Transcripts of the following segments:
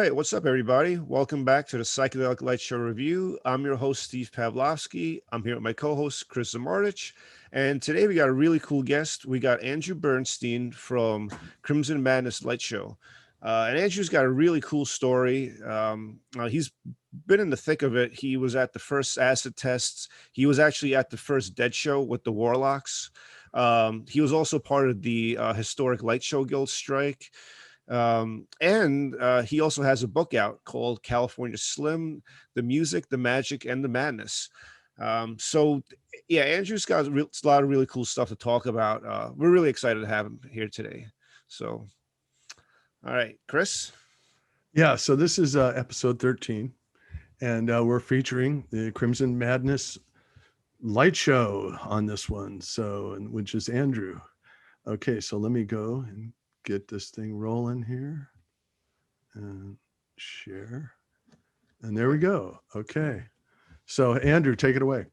right, what's up, everybody? Welcome back to the Psychedelic Light Show review. I'm your host, Steve Pavlovsky. I'm here with my co-host, Chris Zamartich, and today we got a really cool guest. We got Andrew Bernstein from Crimson Madness Light Show, and Andrew's got a really cool story. He's been in the thick of it. He was at the first acid tests. He was actually at the first Dead Show with the Warlocks. He was also part of the historic Light Show Guild strike. And he also has a book out called California Slim: The Music, the Magic, and the Madness. So yeah, Andrew's got a lot of really cool stuff to talk about. We're really excited to have him here today. So, all right, Chris. Yeah, so this is episode 13, and we're featuring the Crimson Madness light show on this one, which is Andrew. Okay, so let me go and get this thing rolling here and share. And there we go. Okay. So Andrew, take it away.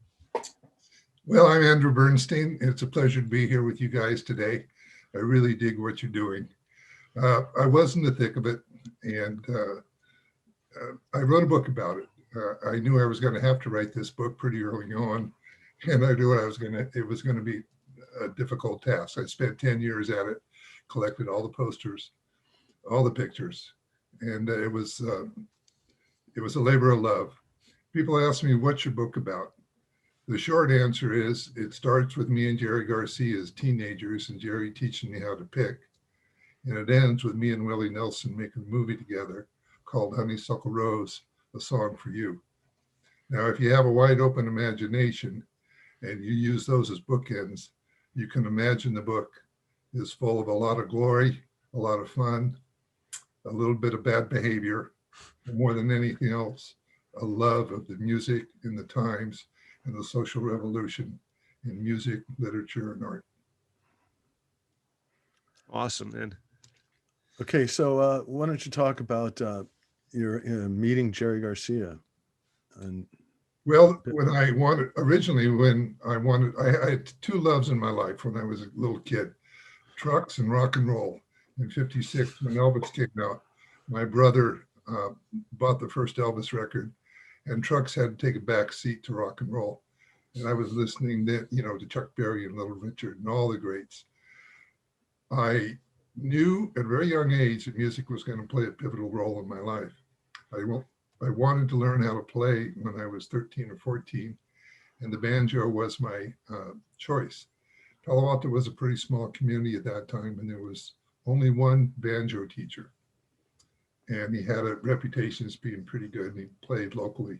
Well, I'm Andrew Bernstein. It's a pleasure to be here with you guys today. I really dig what you're doing. I was in the thick of it, and I wrote a book about it. I knew I was going to have to write this book pretty early on, and I knew it was going to be a difficult task. I spent 10 years at it, collected all the posters, all the pictures, and it was a labor of love. People ask me, what's your book about? The short answer is it starts with me and Jerry Garcia as teenagers and Jerry teaching me how to pick. And it ends with me and Willie Nelson making a movie together called Honeysuckle Rose, A Song for You. Now, if you have a wide open imagination and you use those as bookends, you can imagine the book is full of a lot of glory, a lot of fun, a little bit of bad behavior, and more than anything else, a love of the music and the times and the social revolution in music, literature, and art. Awesome, man. Okay, so why don't you talk about your meeting Jerry Garcia? And well, I had two loves in my life when I was a little kid, trucks and rock and roll. In '56, when Elvis came out, my brother bought the first Elvis record, and trucks had to take a back seat to rock and roll. And I was listening to Chuck Berry and Little Richard and all the greats. I knew at a very young age that music was going to play a pivotal role in my life. I wanted to learn how to play when I was 13 or 14, and the banjo was my choice. Palo Alto was a pretty small community at that time, and there was only one banjo teacher. And he had a reputation as being pretty good, and he played locally.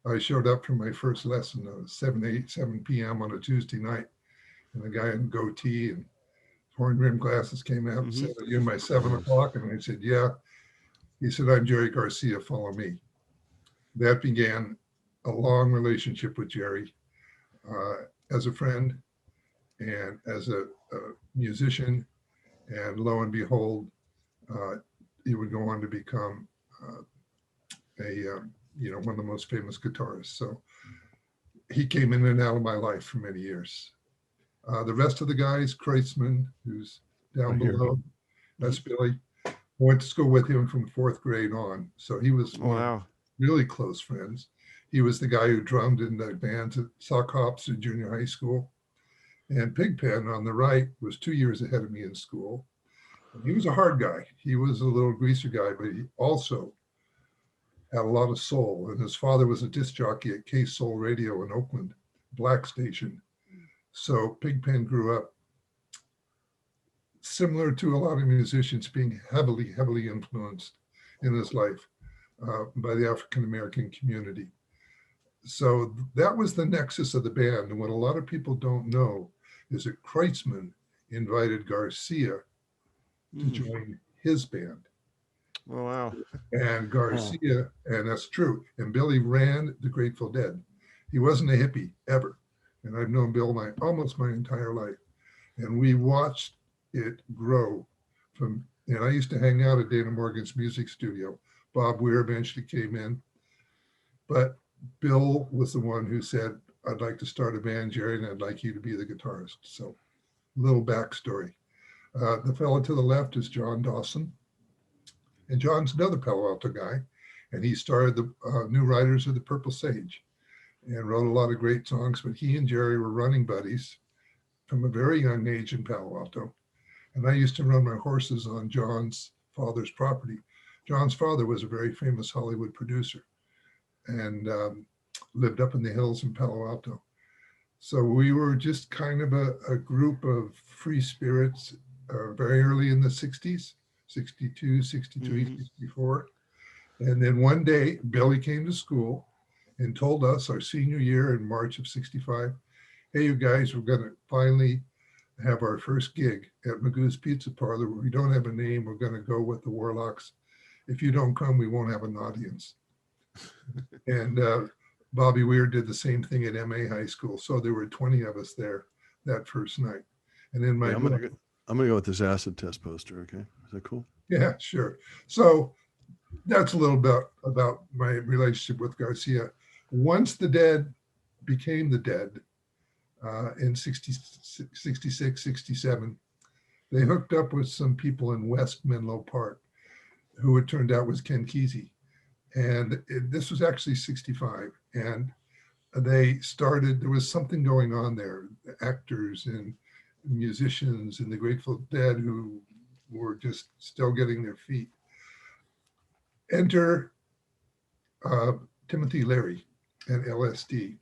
I showed up for my first lesson at 7 p.m. on a Tuesday night, and the guy in goatee and horn-rimmed glasses came out and said, "Are you my 7 o'clock?" And I said, "Yeah." He said, "I'm Jerry Garcia, follow me." That began a long relationship with Jerry as a friend and as a musician. And lo and behold, he would go on to become one of the most famous guitarists. So he came in and out of my life for many years. The rest of the guys, Kreutzmann, who's down below, that's Billy, went to school with him from 4th grade on. So he was really close friends. He was the guy who drummed in the bands at Sock Hops in junior high school. And Pigpen on the right was 2 years ahead of me in school. And he was a hard guy. He was a little greaser guy, but he also had a lot of soul. And his father was a disc jockey at K Soul Radio in Oakland, black station. So Pigpen grew up similar to a lot of musicians, being heavily, heavily influenced in his life by the African-American community. So that was the nexus of the band. And what a lot of people don't know is that Kreutzmann invited Garcia to join his band. Oh, wow. And Garcia, and that's true, and Billy ran the Grateful Dead. He wasn't a hippie ever. And I've known Bill almost my entire life. And we watched it grow and I used to hang out at Dana Morgan's music studio. Bob Weir eventually came in, but Bill was the one who said, "I'd like to start a band, Jerry, and I'd like you to be the guitarist." So little backstory. The fellow to the left is John Dawson, And John's another Palo Alto guy, and he started the New Riders of the Purple Sage and wrote a lot of great songs. But he and Jerry were running buddies from a very young age in Palo Alto. And I used to run my horses on John's father's property. John's father was a very famous Hollywood producer and lived up in the hills in Palo Alto. So we were just kind of a group of free spirits very early in the 60s, 62, 63, 64. And then one day, Billy came to school and told us our senior year in March of 65, hey, you guys, we're going to finally have our first gig at Magoo's Pizza Parlor. We don't have a name. We're going to go with the Warlocks. If you don't come, we won't have an audience. And Bobby Weir did the same thing at MA High School. So there were 20 of us there that first night. And then I'm gonna go with this acid test poster. Okay, is that cool? Yeah, sure. So that's a little bit about my relationship with Garcia. Once the Dead became the Dead in 66, 67, they hooked up with some people in West Menlo Park, who it turned out was Ken Kesey. And this was actually 65. And they started, there was something going on there, actors and musicians and the Grateful Dead who were just still getting their feet. Enter Timothy Leary and LSD,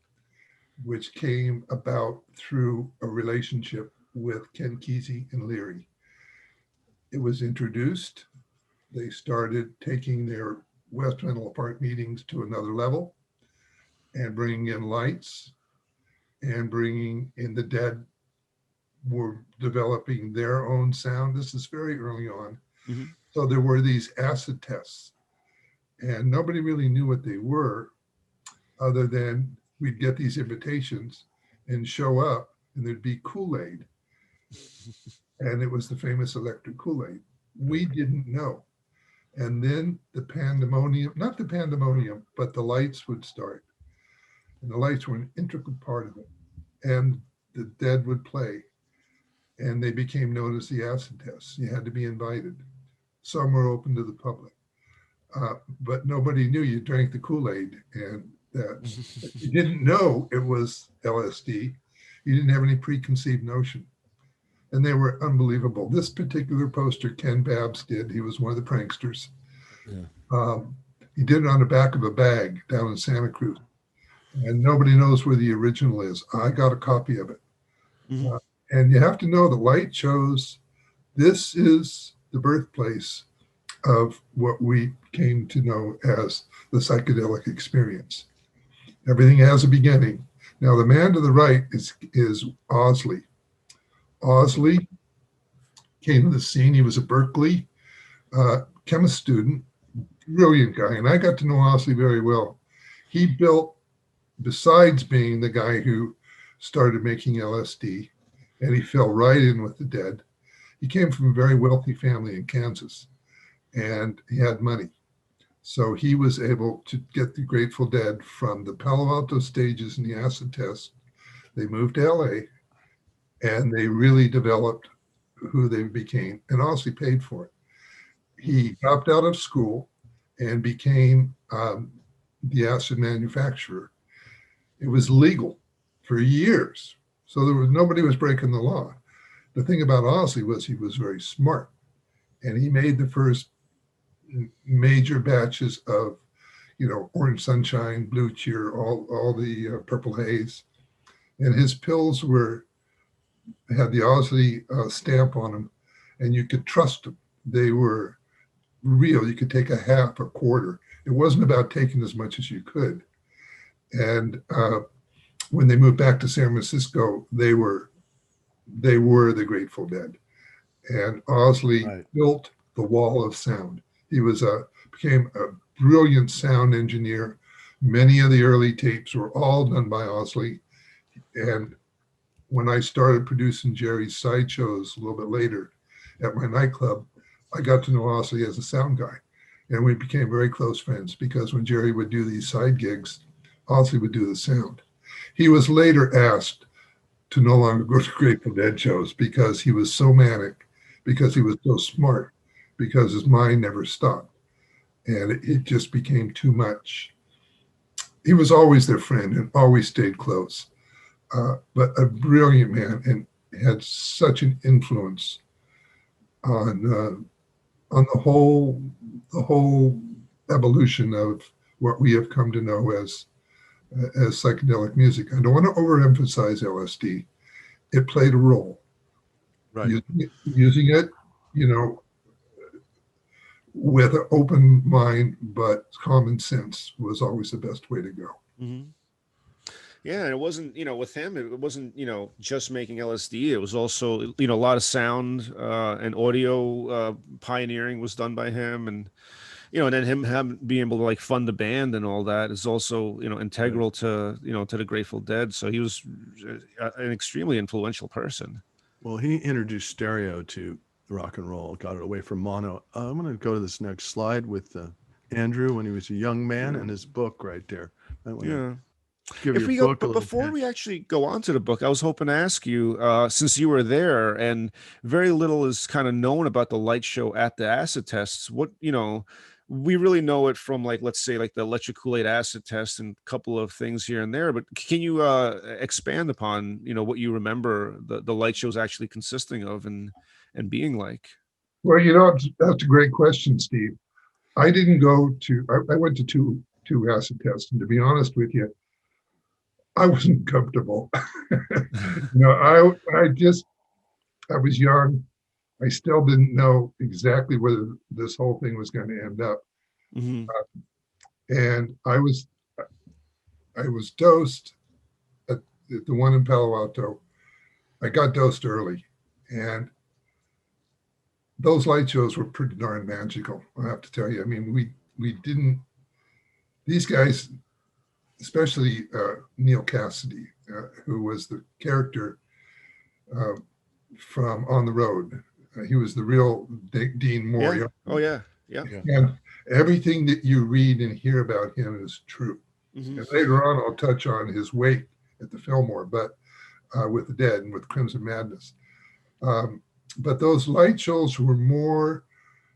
which came about through a relationship with Ken Kesey and Leary. It was introduced. They started taking their West Menlo Park meetings to another level and bringing in lights and bringing in the Dead were developing their own sound. This is very early on. Mm-hmm. So there were these acid tests and nobody really knew what they were other than we'd get these invitations and show up and there'd be Kool-Aid. And it was the famous electric Kool-Aid. We didn't know. And then the pandemonium, not the pandemonium, but the lights would start. And the lights were an integral part of it. And the Dead would play. And they became known as the acid tests. You had to be invited. Some were open to the public. But nobody knew you drank the Kool-Aid. And you didn't know it was LSD. You didn't have any preconceived notion. And they were unbelievable. This particular poster, Ken Babbs did. He was one of the pranksters. Yeah. He did it on the back of a bag down in Santa Cruz. And nobody knows where the original is. I got a copy of it. Mm-hmm. And you have to know the light shows this is the birthplace of what we came to know as the psychedelic experience. Everything has a beginning. Now, the man to the right is Owsley. Owsley came to the scene. He was a Berkeley chemist student, brilliant guy. And I got to know Owsley very well. He built, besides being the guy who started making LSD, and he fell right in with the Dead. He came from a very wealthy family in Kansas, and he had money. So he was able to get the Grateful Dead from the Palo Alto stages and the acid test. They moved to LA, and they really developed who they became, and also paid for it. He dropped out of school and became the acid manufacturer. It was legal for years, so nobody was breaking the law. The thing about Owsley was he was very smart, and he made the first major batches of, Orange Sunshine, Blue Cheer, all the Purple Haze, and his pills had the Owsley stamp on them, and you could trust them. They were real. You could take a half, a quarter. It wasn't about taking as much as you could. And when they moved back to San Francisco, they were the Grateful Dead. And Owsley built the wall of sound. He became a brilliant sound engineer. Many of the early tapes were all done by Owsley. And when I started producing Jerry's sideshows a little bit later at my nightclub, I got to know Owsley as a sound guy. And we became very close friends because when Jerry would do these side gigs, Owsley would do the sound. He was later asked to no longer go to Grateful Dead shows because he was so manic, because he was so smart, because his mind never stopped. and it just became too much. He was always their friend and always stayed close, but a brilliant man, and had such an influence on the whole evolution of what we have come to know as psychedelic music. I don't want to overemphasize LSD. It played a role. Right. Using it, with an open mind, but common sense was always the best way to go. Mm-hmm. Yeah, and it wasn't, with him, it wasn't, just making LSD. It was also, a lot of sound and audio pioneering was done by him, and and then him being able to like fund the band and all that is also, integral to, to the Grateful Dead. So he was an extremely influential person. Well, he introduced stereo to rock and roll, got it away from mono. I'm going to go to this next slide with Andrew when he was a young man, and his book right there. Yeah. Give If your we go, book a but little before pitch. we actually go on to the book, I was hoping to ask you, since you were there and very little is kind of known about the light show at the acid tests, what, we really know it from like, let's say like the electric Kool-Aid acid test and a couple of things here and there, but can you expand upon, what you remember the light shows actually consisting of and being like? Well, that's a great question, Steve. I didn't go to, I went to two acid tests, and to be honest with you, I wasn't comfortable. I was young. I still didn't know exactly whether this whole thing was going to end up. Mm-hmm. And I was dosed at the one in Palo Alto. I got dosed early, and those light shows were pretty darn magical, I have to tell you. I mean, we didn't, these guys, especially Neil Cassidy, who was the character from On the Road. He was the real Dean Moore. Yeah. Oh, yeah. Yeah. And everything that you read and hear about him is true. Mm-hmm. And later on, I'll touch on his wake at the Fillmore, but with the Dead and with Crimson Madness. But those light shows were more,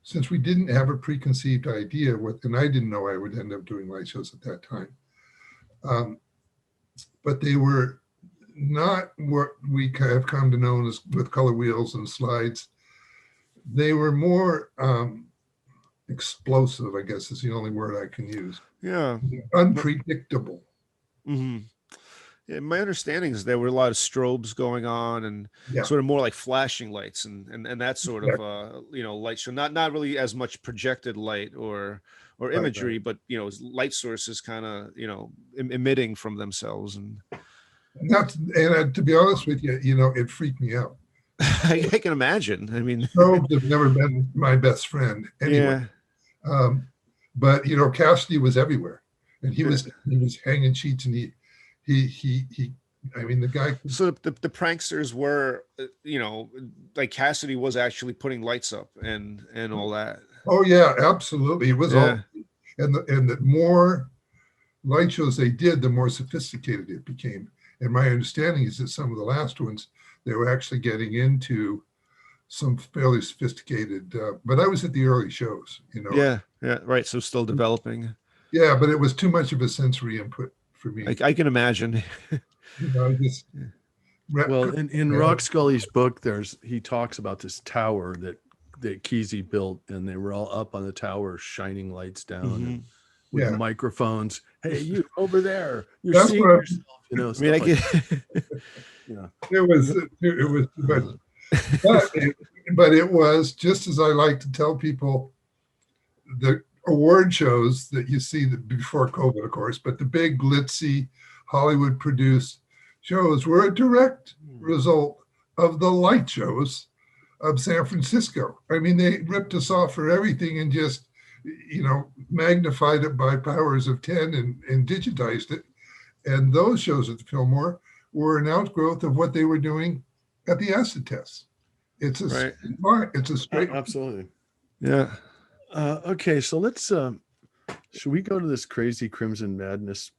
since we didn't have a preconceived idea and I didn't know I would end up doing light shows at that time. But they were not what we have come to know as with color wheels and slides. They were more explosive, I guess is the only word I can use. Yeah. Unpredictable. Mm-hmm. Yeah, my understanding is there were a lot of strobes going on and sort of more like flashing lights and that sort of light show, not really as much projected light or imagery, but light sources kind of emitting from themselves. And to be honest with you, it freaked me out. I can imagine. I mean, strobes have never been my best friend anyway. Yeah. But Cassidy was everywhere, and he was hanging sheets, and he I mean, the guy. So the pranksters were, like Cassidy was actually putting lights up and all that. Oh yeah, absolutely. It was all, and the more light shows they did, the more sophisticated it became. And my understanding is that some of the last ones, they were actually getting into some fairly sophisticated. But I was at the early shows, Yeah, right. So still developing. Yeah, but it was too much of a sensory input for me. I can imagine. Well, in Rock Scully's book, he talks about this tower that Kesey built, and they were all up on the tower shining lights down and with microphones. Hey, you over there, you're seeing yourself, I mean, it was but it was, just as I like to tell people, the award shows that you see before COVID, of course, but the big glitzy Hollywood produced shows were a direct result of the light shows of San Francisco. I mean, they ripped us off for everything and just, magnified it by powers of 10 and digitized it. And those shows at the Fillmore were an outgrowth of what they were doing at the acid tests. It's a straight. Absolutely. Yeah. Okay, so let's should we go to this crazy Crimson Madness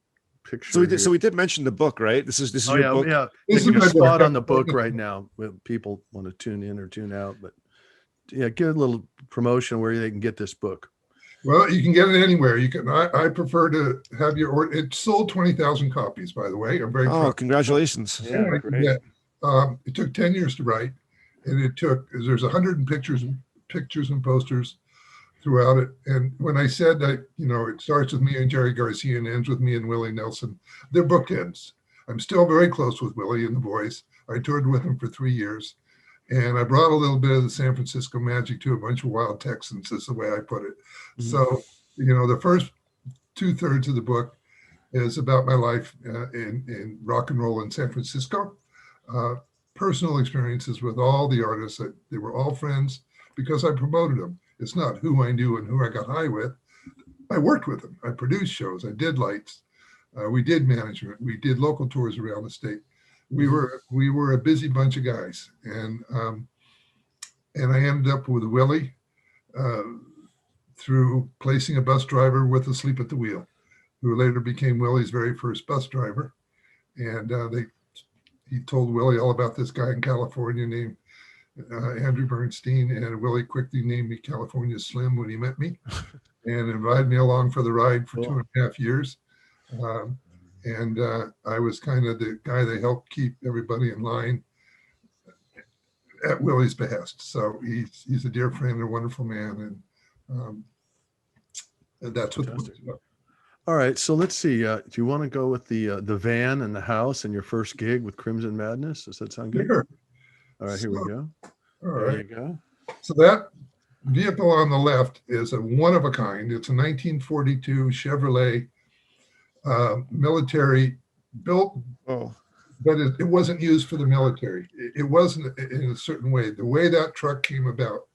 picture? So we did mention the book, right? This is your book. Yeah, this is a spot on the book right now. People want to tune in or tune out, but give a little promotion where they can get this book. Well, you can get it anywhere. You can. I prefer to have your order. It sold 20,000 copies, by the way. I'm very Oh, proud. congratulations. Yeah, I can great. get, it took 10 years to write, and there's 100 pictures and posters throughout it. And when I said that, it starts with me and Jerry Garcia and ends with me and Willie Nelson, they're bookends. I'm still very close with Willie and the boys. I toured with him for 3 years. And I brought a little bit of the San Francisco magic to a bunch of wild Texans, is the way I put it. Mhm. So, the first 2/3 of the book is about my life in rock and roll in San Francisco. Personal experiences with all the artists. They were all friends because I promoted them. It's not who I knew and who I got high with. I worked with them. I produced shows. I did lights. We did management. We did local tours around the state. We were a busy bunch of guys, and I ended up with Willie through placing a bus driver with asleep at the wheel, who later became Willie's very first bus driver. And he told Willie all about this guy in California named Andrew Bernstein, and Willie quickly named me California Slim when he met me, and invited me along for the ride for 2.5 years. I was kind of the guy that helped keep everybody in line at Willie's behest. So he's a dear friend and a wonderful man, and that's what the book's about. All right, so let's see. Do you want to go with the van and the house and your first gig with Crimson Madness? Does that sound good? Sure. All right, here we go. All There right. you go. So that vehicle on the left is a one of a kind. It's a 1942 Chevrolet military built, Oh, but it wasn't used for the military. It wasn't in a certain way. The way that truck came about,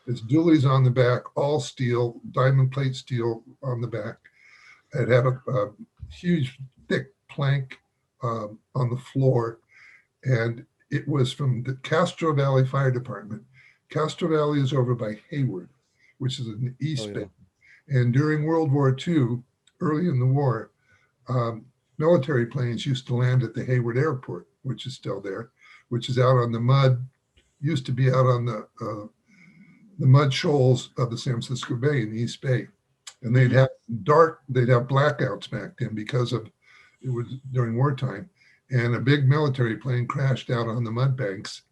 it's dualies on the back, all steel, diamond plate steel on the back. It had a huge, thick plank on the floor, and it was from the Castro Valley Fire Department. Castro Valley is over by Hayward, which is in the East Bay. And during World War II, early in the war, military planes used to land at the Hayward Airport, which is still there, which is out on the mud, used to be out on the mud shoals of the San Francisco Bay in the East Bay. And they'd have blackouts back then because it was during wartime. And a big military plane crashed out on the mud banks,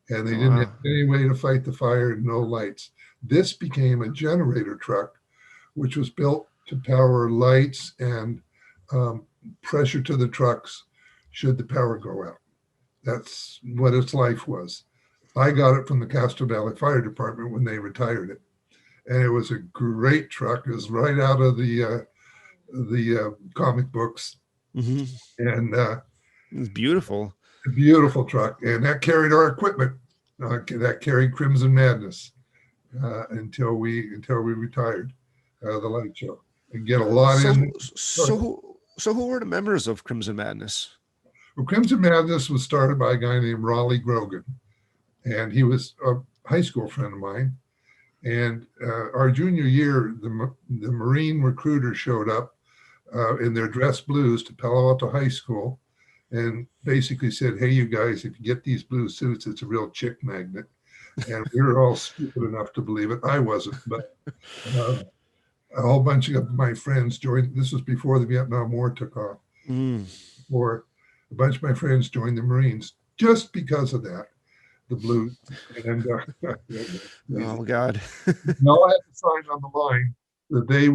and they didn't have any way to fight the fire and no lights. This became a generator truck, which was built to power lights and pressure to the trucks should the power go out. That's what its life was. I got it from the Castro Valley Fire Department when they retired it. And it was a great truck. It was right out of the comic books. mm-hmm. And It's beautiful. a beautiful truck. And that carried our equipment. That carried Crimson Madness until we retired the light show. And get a lot in. So who were the members of Crimson Madness? Well, Crimson Madness was started by a guy named Raleigh Grogan. And he was a high school friend of mine. And our junior year, the Marine recruiter showed up in their dress blues to Palo Alto High School and basically said, "Hey, you guys, if you get these blue suits, it's a real chick magnet." And we were all stupid enough to believe it. I wasn't, but a whole bunch of my friends joined. This was before the Vietnam War took off. Or a bunch of my friends joined the Marines just because of that. The blues. And Oh God. and all I had to sign on the line that they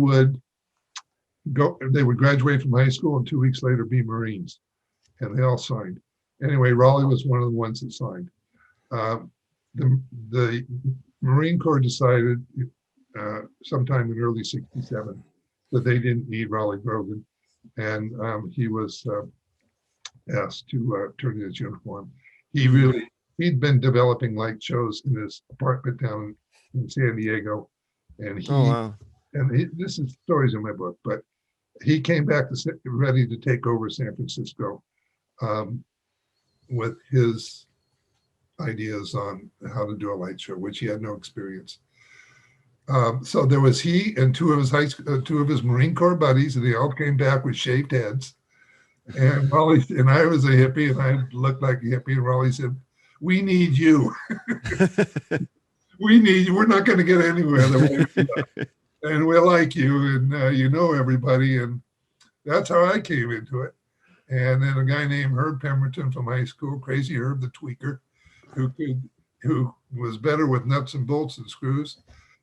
would graduate from high school and 2 weeks later be Marines. And they all signed. Anyway, Raleigh was one of the ones that signed. The Marine Corps decided sometime in early '67 that they didn't need Raleigh Grogan. And he was asked to turn in his uniform. He'd been developing light shows in his apartment down in San Diego, and this is stories in my book, but he came back ready to take over San Francisco with his ideas on how to do a light show, which he had no experience. So there was he and two of his Marine Corps buddies, and they all came back with shaved heads. And Raleigh and I was a hippie, and I looked like a hippie, and Raleigh said, "We need you. We need you. We're not going to get anywhere." and we like you, and you know everybody, and that's how I came into it. And then a guy named Herb Pemberton from high school, Crazy Herb the Tweaker, who was better with nuts and bolts than screws,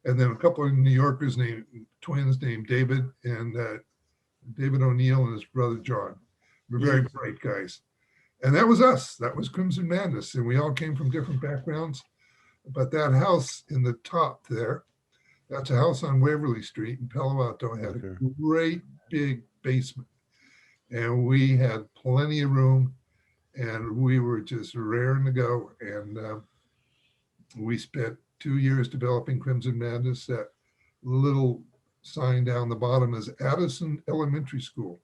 and then a couple of New Yorkers twins named David and David O'Neill and his brother John. We're very bright guys. And that was us. That was Crimson Madness. And we all came from different backgrounds. But that house in the top there, that's a house on Waverly Street in Palo Alto, had a great big basement. And we had plenty of room. And we were just raring to go. And we spent 2 years developing Crimson Madness. That little sign down the bottom is Addison Elementary School,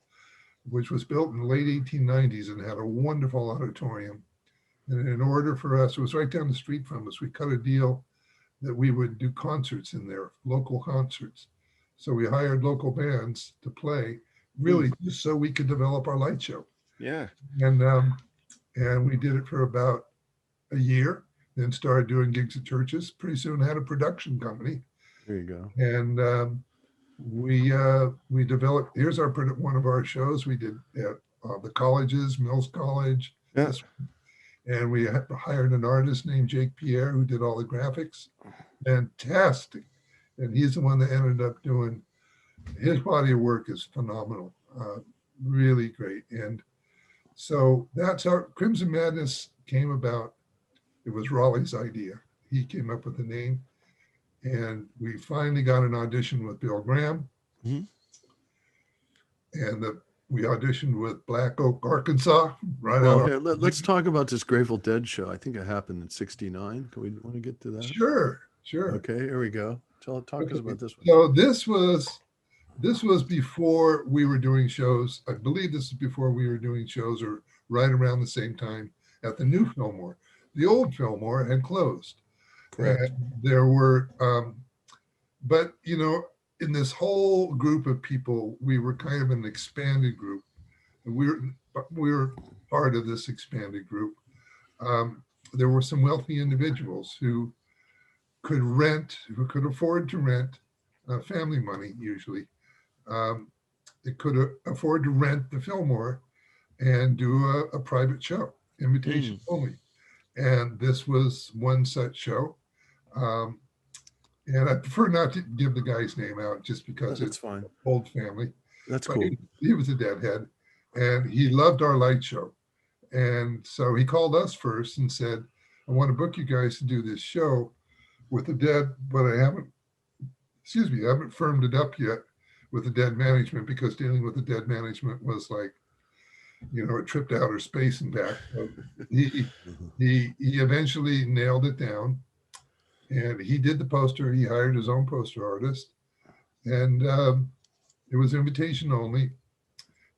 which was built in the late 1890s and had a wonderful auditorium. And in order for us, it was right down the street from us, we cut a deal that we would do concerts in there, local concerts. So we hired local bands to play, really just so we could develop our light show. Yeah. And we did it for about a year, then started doing gigs at churches. Pretty soon had a production company. There you go. And we developed, here's one of our shows we did at the colleges, Mills College. Yeah. And we hired an artist named Jake Pierre who did all the graphics. Fantastic. And he's the one that ended up doing, his body of work is phenomenal. Really great. And so that's how Crimson Madness came about. It was Raleigh's idea. He came up with the name. And we finally got an audition with Bill Graham. And we auditioned with Black Oak, Arkansas. Let's talk about this Grateful Dead show. I think it happened in '69. Can we want to get to that? Sure. Okay, here we go. Talk us about this one. So this was before we were doing shows. I believe this is before we were doing shows, or right around the same time at the new Fillmore. The old Fillmore had closed. Correct. There were, but in this whole group of people, we were kind of an expanded group. We were part of this expanded group. There were some wealthy individuals who could afford to rent, family money usually. They could afford to rent the Fillmore and do a private show, invitation only. And this was one such show. And I prefer not to give the guy's name out just because it's fine. Old family. That's But cool. He was a deadhead and he loved our light show. And so he called us first and said, I want to book you guys to do this show with the Dead, but I haven't firmed it up yet with the Dead management, because dealing with the Dead management was like, a trip to outer space and back. So he eventually nailed it down. And he did the poster. He hired his own poster artist. And it was invitation only.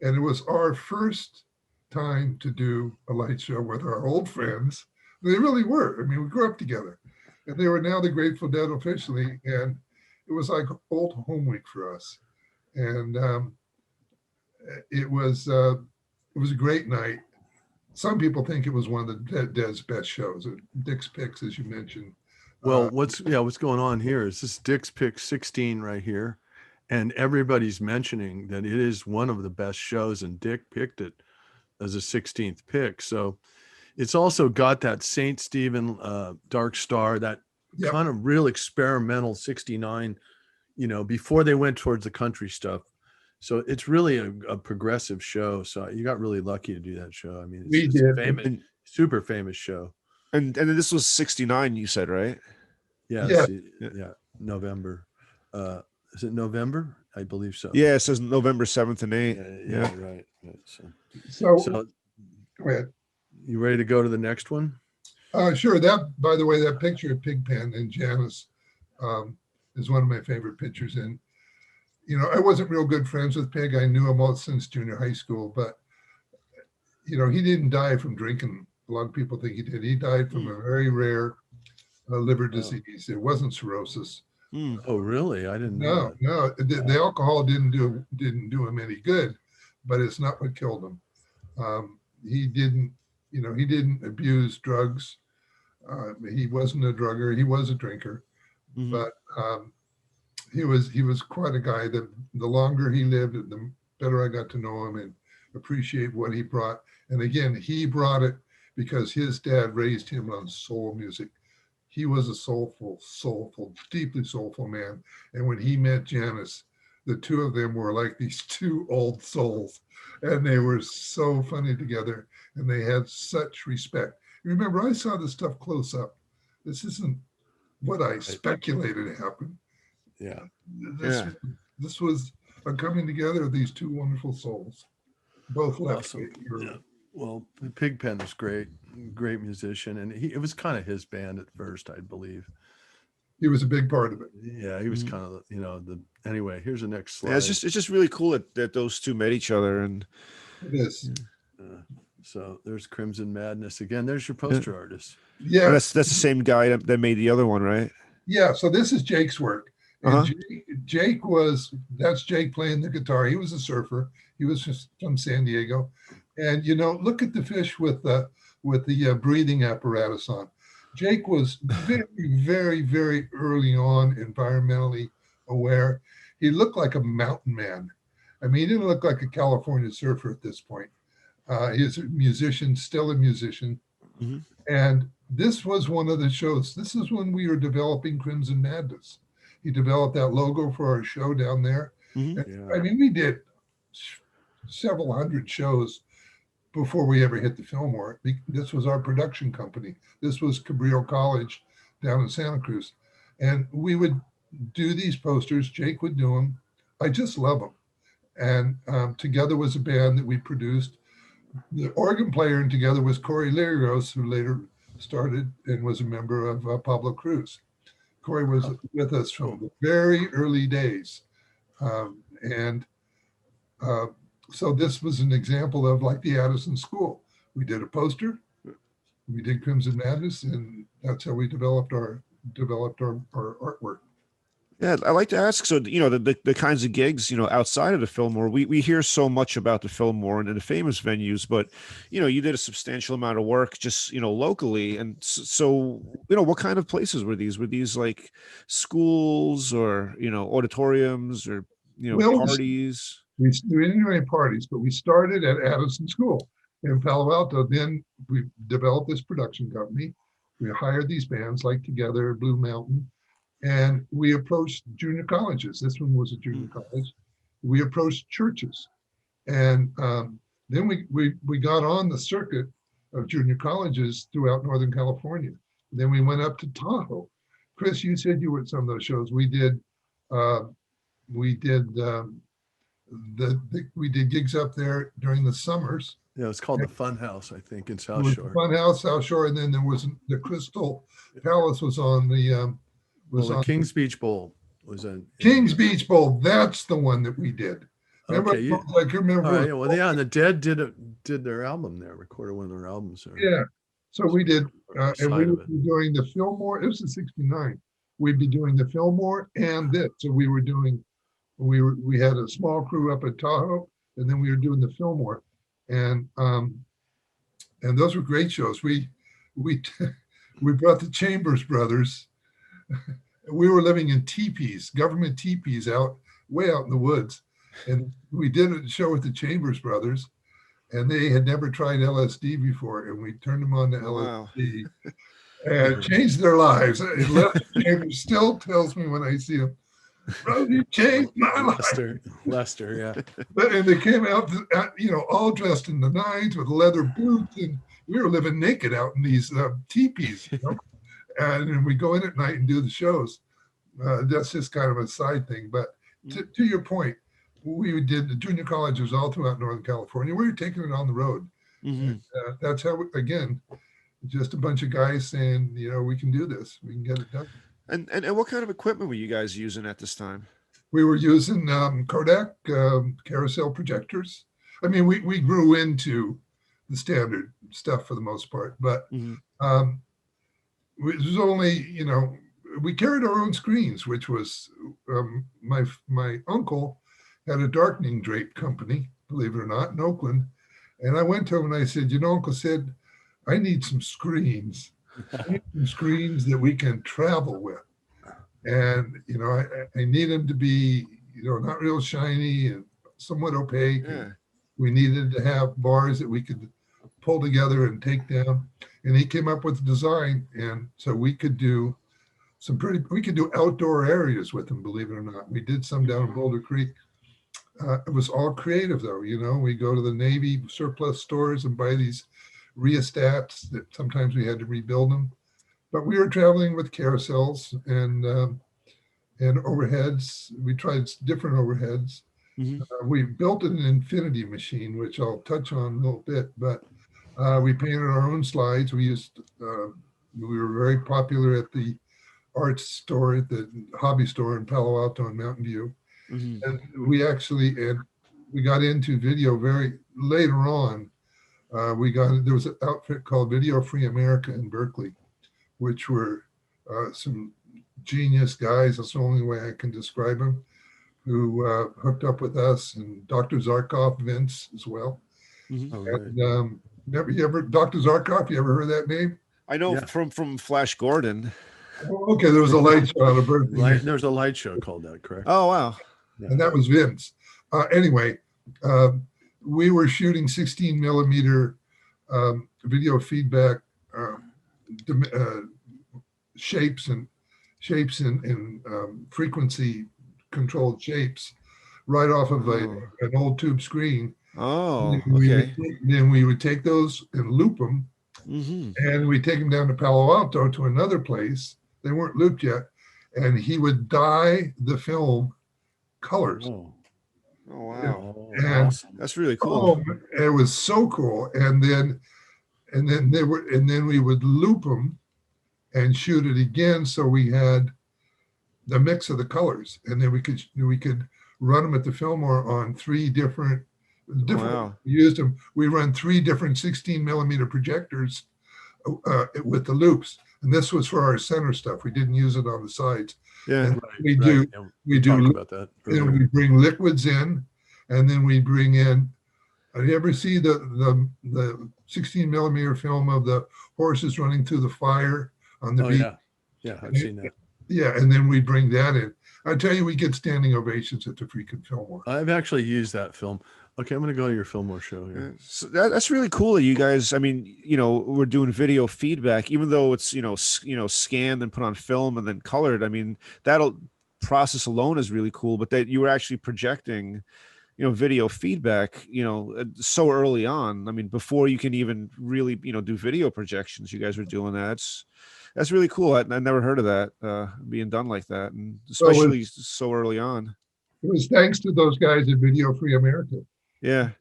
And it was our first time to do a light show with our old friends. They really were. I mean, we grew up together. And they were now the Grateful Dead officially. And it was like old home week for us. And it was a great night. Some people think it was one of the Dead's best shows. Dick's Picks, as you mentioned. Well, what's going on here is this Dick's Pick 16 right here, and everybody's mentioning that it is one of the best shows, and Dick picked it as a 16th pick. So it's also got that St. Stephen Dark Star, that kind of real experimental 69, before they went towards the country stuff. So it's really a progressive show. So you got really lucky to do that show. I mean, it's a famous, super famous show. And this was 69, you said, right? Yeah. November. Is it November? I believe so. Yeah, it says November 7th and 8th. Yeah, right. So go ahead. You ready to go to the next one? Sure. That, by the way, that picture of Pigpen and Janice is one of my favorite pictures. And, I wasn't real good friends with Pig. I knew him all since junior high school, but, he didn't die from drinking. A lot of people think he did. He died from a very rare liver disease. It wasn't cirrhosis. Oh, really? I didn't know. No. The alcohol didn't do him any good, but it's not what killed him. He didn't abuse drugs. He wasn't a drugger. He was a drinker, but he was quite a guy. The longer he lived, the better I got to know him and appreciate what he brought. And again, he brought it because his dad raised him on soul music. He was a soulful, deeply soulful man. And when he met Janice, the two of them were like these two old souls, and they were so funny together, and they had such respect. Remember, I saw this stuff close up. This isn't what I speculated happened. Yeah. This was a coming together of these two wonderful souls, both left. Awesome. Yeah. Well, Pigpen was great musician, and it was kind of his band at first, I believe. He was a big part of it. Yeah, he was kind of, anyway, here's the next slide. Yeah, it's just really cool that those two met each other. And it is. So there's Crimson Madness again. There's your poster artist. Yeah, that's the same guy that made the other one, right? Yeah. So this is Jake's work. And that's Jake playing the guitar. He was a surfer. He was just from San Diego. And, look at the fish with the breathing apparatus on. Jake was very, very, very early on environmentally aware. He looked like a mountain man. I mean, he didn't look like a California surfer at this point. He's a musician, still a musician. Mm-hmm. And this was one of the shows. This is when we were developing Crimson Madness. He developed that logo for our show down there. Mm-hmm. I mean, we did several hundred shows before we ever hit the Fillmore. This was our production company. This was Cabrillo College down in Santa Cruz. And we would do these posters. Jake would do them. I just love them. And Together was a band that we produced. The organ player in Together was Corey Lirios, who later started and was a member of Pablo Cruz. Corey was with us from the very early days. So this was an example of like the Addison School. We did a poster, we did Crimson Madness, and that's how we developed our artwork. Yeah, I like to ask. So, the kinds of gigs, outside of the Fillmore, we hear so much about the Fillmore and the famous venues, but, you did a substantial amount of work just, locally. And so, what kind of places were these? Were these like schools or, auditoriums or, parties? We didn't do any parties, but we started at Addison School in Palo Alto. Then we developed this production company. We hired these bands like Together, Blue Mountain. And we approached junior colleges. This one was a junior college. We approached churches. And then we got on the circuit of junior colleges throughout Northern California. Then we went up to Tahoe. Chris, you said you were at some of those shows. We did gigs up there during the summers. Yeah, it's called the Fun House, I think, in South Shore. Fun House, South Shore, and then there was the Crystal Palace was on the the King's Beach Bowl was in King's Beach Bowl. That's the one that we did. Remember, okay, remember. All right, well, yeah, and the Dead did their album there, recorded one of their albums there. Yeah, so we did, and we were doing the Fillmore. It was in '69. We'd be doing the Fillmore and this. So we had a small crew up at Tahoe, and then we were doing the Fillmore, and those were great shows. We brought the Chambers Brothers. We were living in teepees, government teepees way out in the woods. And we did a show with the Chambers Brothers, and they had never tried LSD before. And we turned them on to LSD and changed their lives. Chambers still tells me when I see him, "Bro, you changed my life." Lester, yeah. And they came out, all dressed in the nines with leather boots. And we were living naked out in these teepees, And we go in at night and do the shows. That's just kind of a side thing. But to your point, we did the junior colleges all throughout Northern California. We were taking it on the road. Mm-hmm. And, that's how, again, just a bunch of guys saying, we can do this. We can get it done. And what kind of equipment were you guys using at this time? We were using Kodak carousel projectors. I mean, we grew into the standard stuff for the most part. But it was only, we carried our own screens, which was my uncle had a darkening drape company, believe it or not, in Oakland. And I went to him and I said, Uncle said, I need some screens. I need some screens that we can travel with. And, I need them to be, not real shiny and somewhat opaque. Yeah. And we needed to have bars that we could pull together and take down. And he came up with the design. And so we could do outdoor areas with them, believe it or not. We did some down in Boulder Creek. It was all creative though, we go to the Navy surplus stores and buy these rheostats that sometimes we had to rebuild them. But we were traveling with carousels and overheads. We tried different overheads. We built an infinity machine, which I'll touch on a little bit, but we painted our own slides. We were very popular at the arts store, at the hobby store in Palo Alto and Mountain View. And we got into video very later on. There was an outfit called Video Free America in Berkeley, which were some genius guys. That's the only way I can describe them, who hooked up with us, and Dr. Zarkov, Vince as well. Oh, right. And Dr. Zarkov, you ever heard that name? I know from Flash Gordon. Oh, okay, there was a light show on a birthday. There's a light show called that, correct? Oh, wow. Yeah. And that was Vince. Anyway, we were shooting 16 millimeter video feedback shapes and frequency controlled shapes right off of an old tube screen. Oh, okay. Then we would take those and loop them, and we take them down to Palo Alto to another place. They weren't looped yet, and he would dye the film colors. Oh, wow. And that's really cool. It was so cool. And then we would loop them and shoot it again, so we had the mix of the colors, and then we could run them at the Fillmore on three different. Wow. We used them. We run 3 different 16 millimeter projectors with the loops, and this was for our center stuff. We didn't use it on the sides. Yeah, and we do about that. And we bring liquids in, and then we bring in. Have you ever see the 16 millimeter film of the horses running through the fire on the beach? Yeah, I've seen that. Yeah, and then we bring that in. I tell you, we get standing ovations at the freaking Fillmore. I've actually used that film. Okay, I'm going to go to your Fillmore show here. So that's really cool that you guys, I mean, we're doing video feedback, even though it's, scanned and put on film and then colored. I mean, that'll process alone is really cool, but that you were actually projecting, video feedback, so early on. I mean, before you can even really, do video projections, you guys were doing that. That's really cool. I never heard of that being done like that, and especially so early on. It was thanks to those guys at Video Free America. Yeah.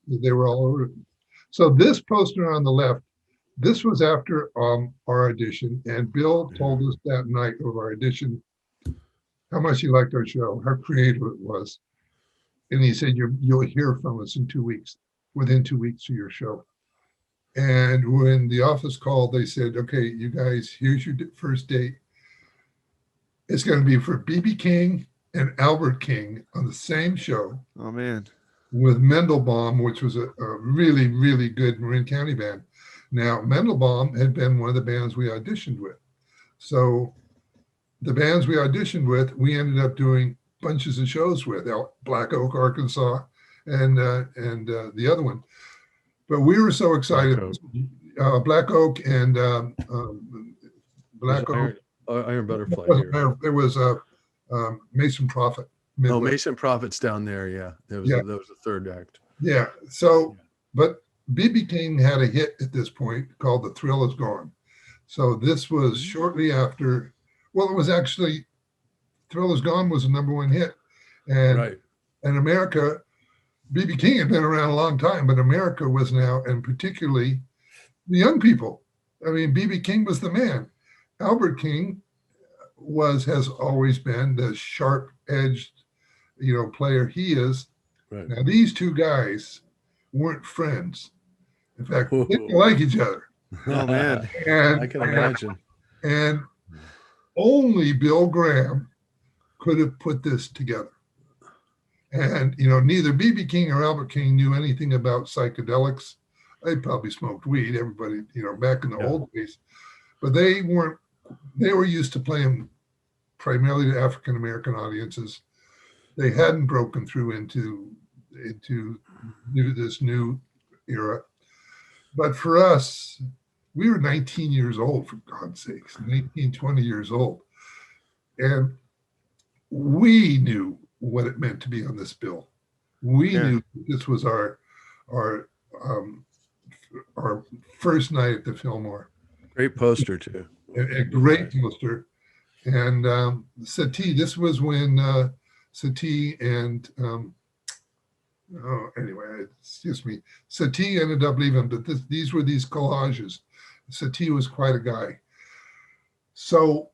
They were all over. So this poster on the left, this was after our audition, and Bill told us that night of our audition how much he liked our show, how creative it was. And he said, you'll hear from us in 2 weeks, within 2 weeks of your show. And when the office called, they said, okay, you guys, here's your first date. It's going to be for B.B. King and Albert King on the same show. Oh, man. With Mendelbaum, which was a really, really good Marin County band. Now, Mendelbaum had been one of the bands we auditioned with. So the bands we auditioned with, we ended up doing bunches of shows with, Black Oak, Arkansas, and the other one. But we were so excited. Black Oak and Black Oak. Iron Butterfly. There was Mason Prophet. Oh, Mason Prophet's down there. Yeah, that was the third act. Yeah. So, but B.B. King had a hit at this point called "The Thrill Is Gone." So this was shortly after. Well, it was actually "Thrill Is Gone" was the #1 hit, and America. B.B. King had been around a long time, but America was now, and particularly the young people. I mean, B.B. King was the man. Albert King has always been the sharp-edged, player he is. Right. Now, these two guys weren't friends. In fact, they didn't like each other. Oh, man. And, I can imagine. And only Bill Graham could have put this together. And, neither B.B. King or Albert King knew anything about psychedelics. They probably smoked weed, everybody, back in the old days. But they were used to playing primarily to African American audiences. They hadn't broken through into this new era. But for us, we were 19 years old, for God's sakes, 19, 20 years old. And we knew what it meant to be on this bill. We knew this was our first night at the Fillmore. Great poster too. A great poster. And Satie, this was when Satie and anyway, excuse me, Satie ended up leaving, but these were these collages. Satie was quite a guy. So,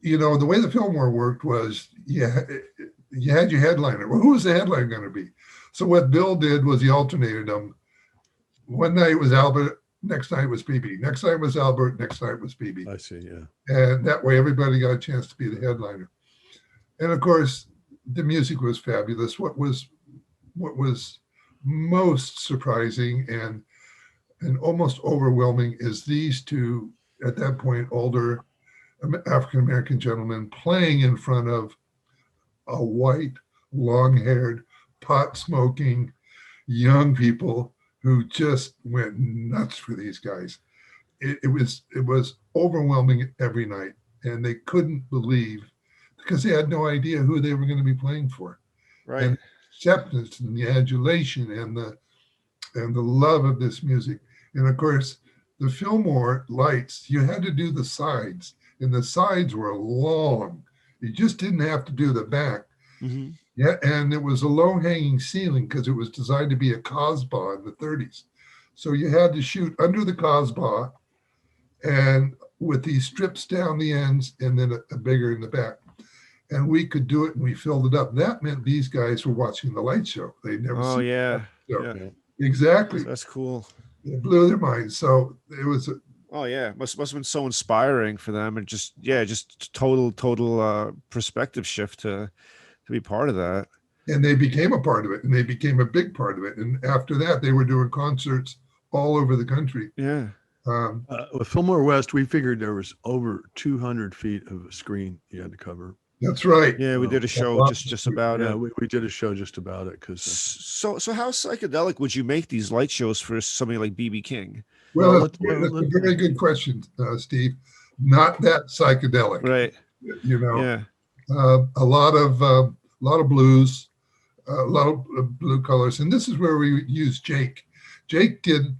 you know, the way the Fillmore worked was you had your headliner. Well, who was the headliner going to be? So what Bill did was he alternated them. One night was Albert, next night was BB. Next night was Albert, next night was BB. I see, yeah. And that way everybody got a chance to be the headliner. And of course, the music was fabulous. What was most surprising and almost overwhelming is these two, at that point, older African-American gentlemen playing in front of a white, long-haired, pot-smoking young people who just went nuts for these guys. It was overwhelming every night, and they couldn't believe, because they had no idea who they were going to be playing for. Right. And acceptance and the adulation and the love of this music. And of course, the Fillmore lights, you had to do the sides, and the sides were long. You just didn't have to do the back. Mm-hmm. Yeah, and it was a low-hanging ceiling because it was designed to be a Cosba in the 30s. So you had to shoot under the Cosba and with these strips down the ends and then a bigger in the back. And we could do it and we filled it up. That meant these guys were watching the light show. They'd never seen yeah. Yeah. Yeah. Exactly. That's cool. It blew their minds. So it was must have been so inspiring for them, and just total perspective shift to be part of that. And they became a part of it, and they became a big part of it. And after that, they were doing concerts all over the country. Yeah. With Fillmore West, we figured there was over 200 feet of a screen you had to cover. That's right. Yeah, we did a show just about it. We did a show just about it because. So how psychedelic would you make these light shows for somebing like BB King? Well, that's a very good question, Steve. Not that psychedelic, right? You know, yeah. A lot of blues, a lot of blue colors, and this is where we use Jake. Jake did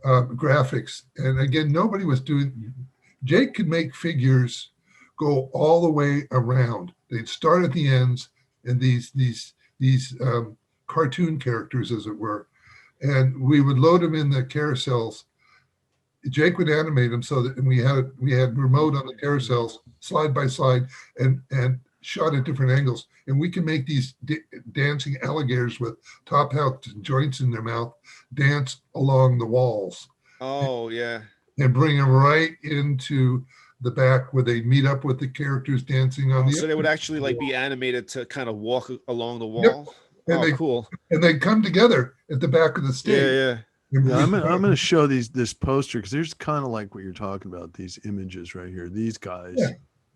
graphics, and again, nobody was doing. Jake could make figures go all the way around. They'd start at the ends, and these cartoon characters, as it were, and we would load them in the carousels. Jake would animate them so that, and we had remote on the carousels, slide by slide, and shot at different angles. And we can make these dancing alligators with top hats and joints in their mouth dance along the walls. Oh, yeah. And bring them right into the back where they meet up with the characters dancing on the. So they would actually like be animated to kind of walk along the wall. Yep. And Cool. And they come together at the back of the stage. Yeah. Yeah, I'm going to show this poster because there's kind of like what you're talking about. These images right here. These guys. Yeah.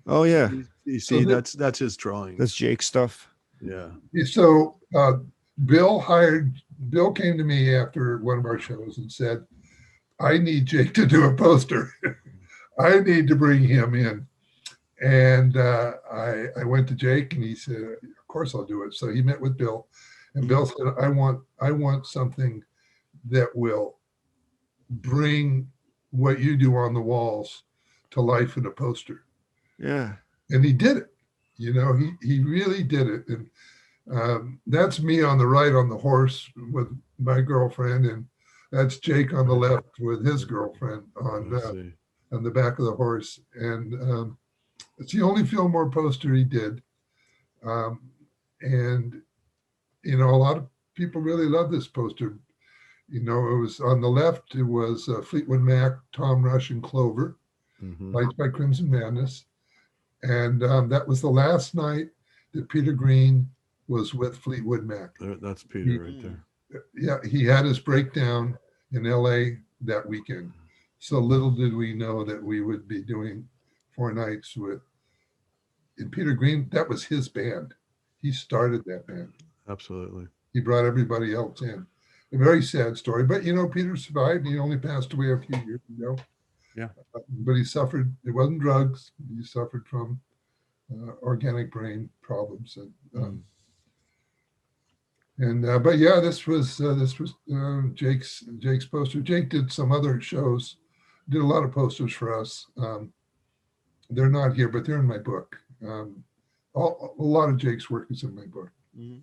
Oh yeah. You see, that's his drawing. That's Jake's stuff. Yeah. So Bill came to me after one of our shows and said, "I need Jake to do a poster. I need to bring him in." And I went to Jake and he said, "Of course I'll do it." So he met with Bill, and Bill said, I want something that will bring what you do on the walls to life in a poster." Yeah. And he did it. You know, he really did it. And that's me on the right on the horse with my girlfriend, and that's Jake on the left with his girlfriend on the back of the horse. And it's the only Fillmore poster he did. And, you know, a lot of people really love this poster. You know, it was on the left, it was Fleetwood Mac, Tom Rush, and Clover, Lights by Crimson Madness. And that was the last night that Peter Green was with Fleetwood Mac. That's Peter right there. Yeah, he had his breakdown in LA that weekend. So little did we know that we would be doing 4 nights and Peter Green. That was his band. He started that band. Absolutely. He brought everybody else in. A very sad story, but Peter survived. He only passed away a few years ago. Yeah. But he suffered. It wasn't drugs. He suffered from organic brain problems, but yeah, this was Jake's poster. Jake did some other shows, did a lot of posters for us. They're not here, but they're in my book. A lot of Jake's work is in my book. Mm-hmm.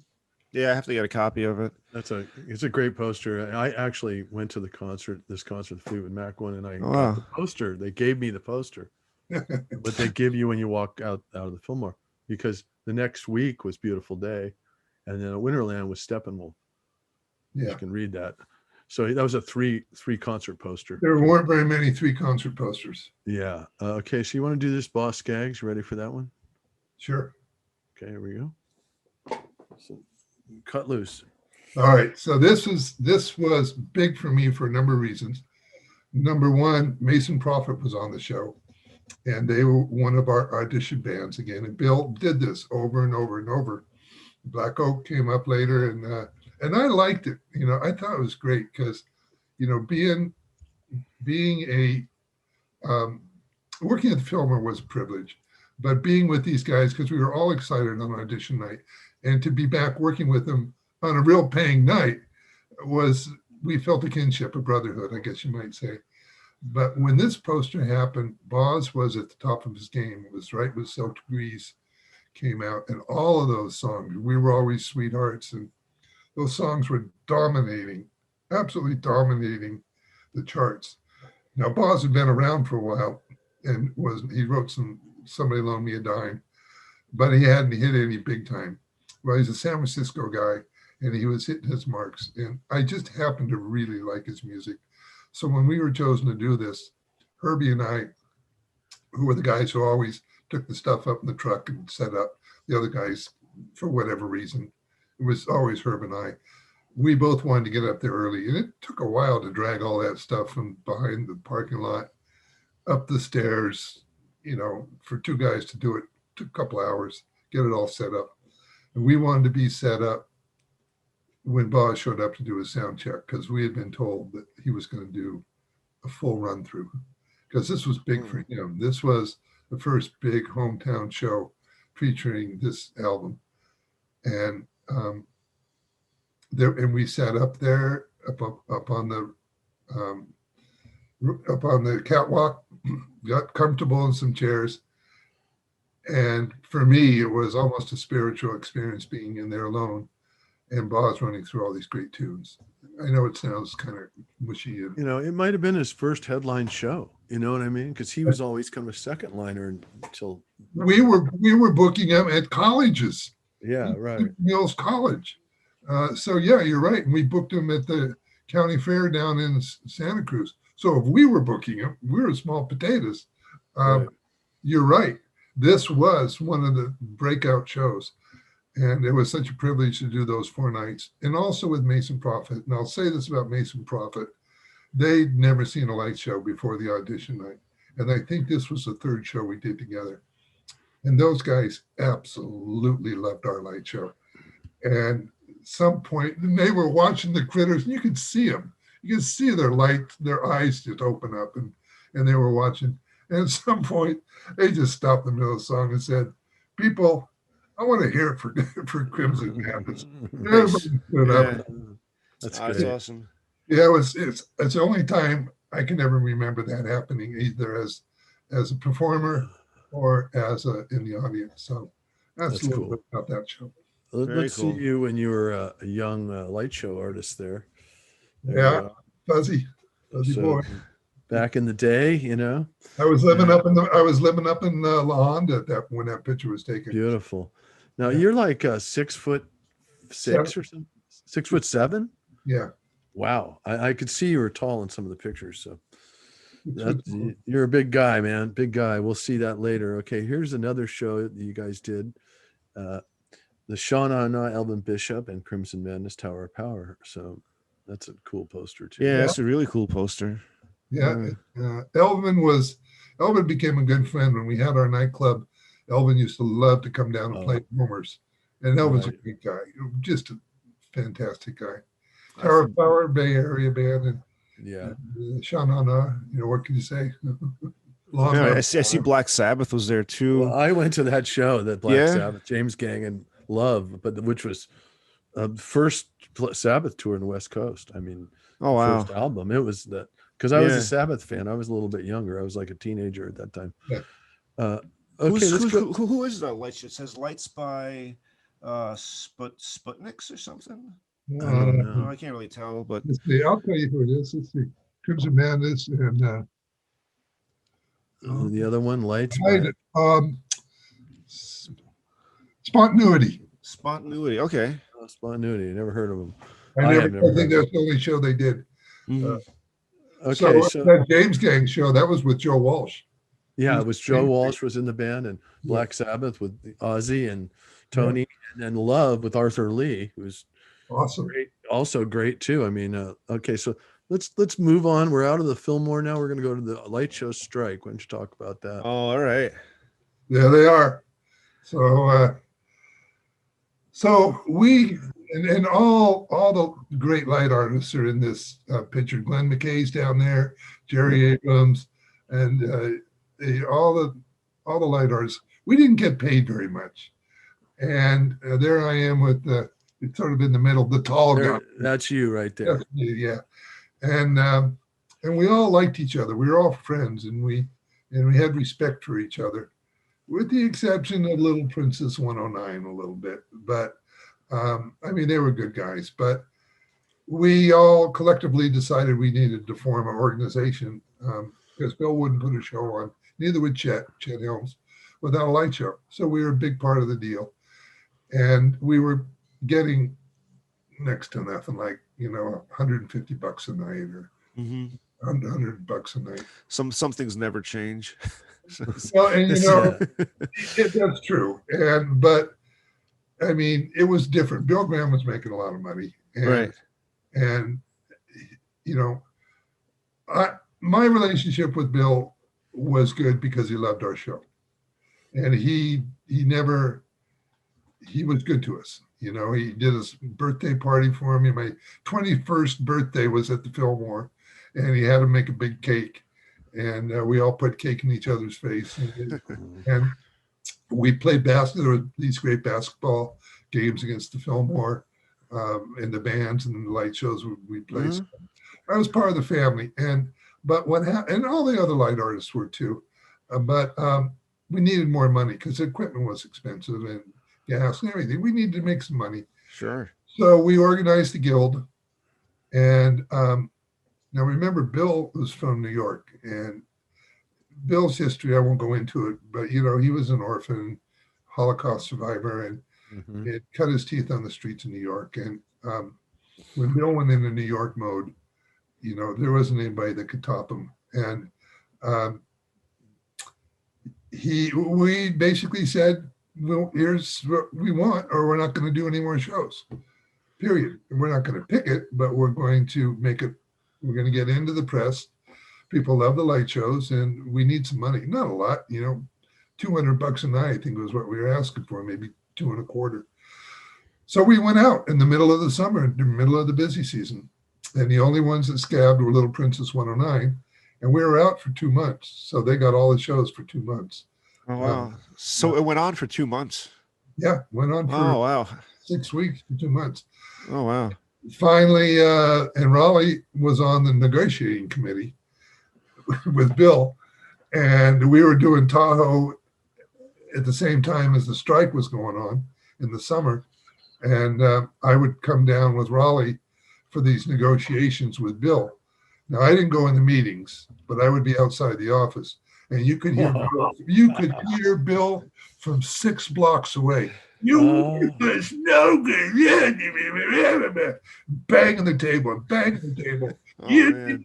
Yeah, I have to get a copy of it. It's a great poster. I actually went to this concert, the Fleetwood Mac one, and I Wow. got the poster. They gave me the poster, but they give you when you walk out of the Fillmore, because the next week was Beautiful Day, and then Winterland was Steppenwolf. Yeah, you can read that. So that was a three concert poster. There weren't very many 3 concert posters. Yeah. Okay. So you want to do this, Boss Skaggs? You ready for that one? Sure. Okay. Here we go. So cut loose. All right. So this was big for me for a number of reasons. Number one, Mason Prophet was on the show, and they were one of our audition bands again. And Bill did this over and over and over. Black Oak came up later, and I liked it. I thought it was great because, being a working at the Fillmore was a privilege, but being with these guys, because we were all excited on audition night, and to be back working with them on a real paying night we felt a kinship, a brotherhood, I guess you might say. But when this poster happened, Boz was at the top of his game. It was right when Silk Degrees came out, and all of those songs, We Were Always Sweethearts, and those songs were absolutely dominating the charts. Now, Boz had been around for a while, and he wrote Somebody Loaned Me a Dime, but he hadn't hit any big time. Well, he's a San Francisco guy, and he was hitting his marks, and I just happened to really like his music. So when we were chosen to do this, Herbie and I, who were the guys who always took the stuff up in the truck and set up, the other guys, for whatever reason, it was always Herb and I, we both wanted to get up there early, and it took a while to drag all that stuff from behind the parking lot up the stairs, for 2 guys to do it. It took a couple hours, get it all set up. And we wanted to be set up when Boz showed up to do his sound check, because we had been told that he was going to do a full run through, because this was big for him. This was the first big hometown show featuring this album. And we sat up there up on the catwalk, got comfortable in some chairs. And for me, it was almost a spiritual experience being in there alone, and Boz running through all these great tunes. I know it sounds kind of mushy. It might have been his first headline show. You know what I mean? Because he was always kind of a second liner until we were booking him at colleges. Yeah, right. Mills College. So yeah, you're right. And we booked him at the county fair down in Santa Cruz. So if we were booking him, we were small potatoes. Right. You're right. This was one of the breakout shows. And it was such a privilege to do those 4 nights. And also with Mason Prophet. And I'll say this about Mason Prophet. They'd never seen a light show before the audition night. And I think this was the 3rd show we did together. And those guys absolutely loved our light show. And at some point, they were watching the Critters, and you could see them. You could see their eyes just open up, and they were watching. And at some point, they just stopped in the middle of the song and said, "People, I want to hear it for Crimson Madness." Everybody stood up. That's That's great. awesome. Yeah, it's the only time I can ever remember that happening, either as a performer or in the audience. So that's a little cool. bit about that show. Very Let's cool. see you when you were a young light show artist there. Yeah, fuzzy So, boy. back in the day, I was living up in La Honda when that picture was taken. beautiful. Now Yeah. you're like 6'6" or something, 6'7". Yeah. Wow, I could see you were tall in some of the pictures. So It's you're a big guy, man. Big guy. We'll see that later. Okay, here's another show that you guys did. The Shauna Na, Elvin Bishop, and Crimson Madness, Tower of Power. So that's a cool poster too. Yeah, that's a really cool poster. Yeah. Elvin was Elvin became a good friend when we had our nightclub. Elvin used to love to come down and play drummers, and Elvin's a great guy, just a fantastic guy. Tower of Power, Bay Area band, and Sha-na-na. What can you say? I see Black Sabbath was there too. Well, I went to that show, that Black Sabbath, James Gang, and Love, which was first Sabbath tour in the West Coast. I mean, first album. It was that, because I was a Sabbath fan. I was a little bit younger. I was like a teenager at that time. Yeah. Okay, who is the light show? It says lights by Sputniks or something. I don't know. I can't really tell, but I'll tell you who it is. It's the Crimson Madness and the other one, lights. Spontaneity. Spontaneity. Okay. Spontaneity. Never heard of them. I think that's the only show they did. Okay, so that James Gang show, that was with Joe Walsh. Yeah, it was Joe Walsh was in the band, and Black Sabbath with Ozzy and Tony, and then Love with Arthur Lee, who was awesome. Great, also great too. I mean, okay, so let's move on. We're out of the Fillmore now. We're going to go to the light show strike. Why don't you talk about that? Oh, all right. There they are. So we and all the great light artists are in this picture. Glenn McKay's down there, Jerry Abrams, and all the light artists. We didn't get paid very much, and there I am with it's sort of in the middle, the tall guy. That's you right there. Yeah, and we all liked each other. We were all friends, and we had respect for each other, with the exception of Little Princess 109 a little bit. But I mean, they were good guys. But we all collectively decided we needed to form an organization because Bill wouldn't put a show on. Neither would Chet Helms, without a light show. So we were a big part of the deal, and we were getting next to nothing, like $150 a night or $100 a night. Some things never change. Well, and that's true. But I mean, it was different. Bill Graham was making a lot of money, right? And my relationship with Bill was good because he loved our show, and he was good to us. He did his birthday party for me. My 21st birthday was at the Fillmore, and he had to make a big cake, and we all put cake in each other's face, and we played basketball. There were these great basketball games against the Fillmore, and the bands and the light shows we played. So I was part of the family, but what happened, and all the other light artists were too, but we needed more money because the equipment was expensive and gas and everything. We needed to make some money. Sure. So we organized the guild, and now remember, Bill was from New York, and Bill's history, I won't go into it, but he was an orphan, Holocaust survivor, and he had cut his teeth on the streets of New York. And when Bill went into New York mode, there wasn't anybody that could top him. And we basically said, well, here's what we want, or we're not going to do any more shows, period. And we're not going to pick it, but we're going to make it, we're going to get into the press. People love the light shows, and we need some money. Not a lot, $200 a night, I think was what we were asking for, maybe $225. So we went out in the middle of the summer, in the middle of the busy season. And the only ones that scabbed were Little Princess 109. And we were out for 2 months. So they got all the shows for 2 months. Oh, wow. So it went on for 2 months. Yeah, went on for 6 weeks to 2 months. Oh, wow. Finally, and Raleigh was on the negotiating committee with Bill. And we were doing Tahoe at the same time as the strike was going on in the summer. And I would come down with Raleigh for these negotiations with Bill. Now, I didn't go in the meetings, but I would be outside the office. And you could hear Bill from 6 blocks away. You was no good. Banging the table, banging the table. It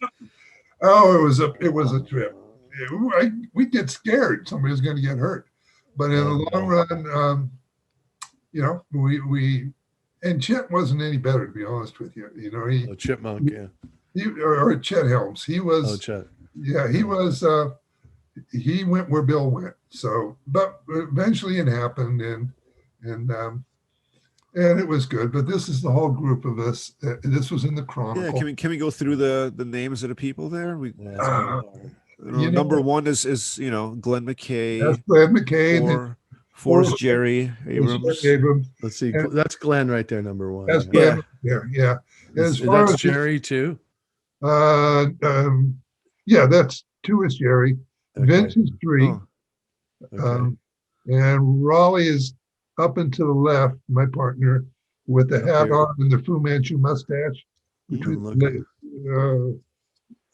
was a trip. We'd get scared somebody was going to get hurt. But in the long run, we and Chet wasn't any better, to be honest with you. Chipmunk, or Chet Helms. He was. Chet. Yeah, he was. he went where Bill went. So, but eventually it happened, and it was good. But this is the whole group of us. This was in the Yeah, Chronicle. can we go through the names of the people there? Yeah, it's kind of hard. Number one is Glenn That's McKay. Brad McKay. Four is Jerry Abrams. Let's see. And That's Glenn right there, number one. that's Yeah. Glenn there. Yeah. As far That's as Jerry too. Yeah, that's two is Jerry. Okay. Vince is three. Oh, Okay. And Raleigh is up and to the left, my partner, with the hat here. on and the Fu Manchu mustache. I'm Between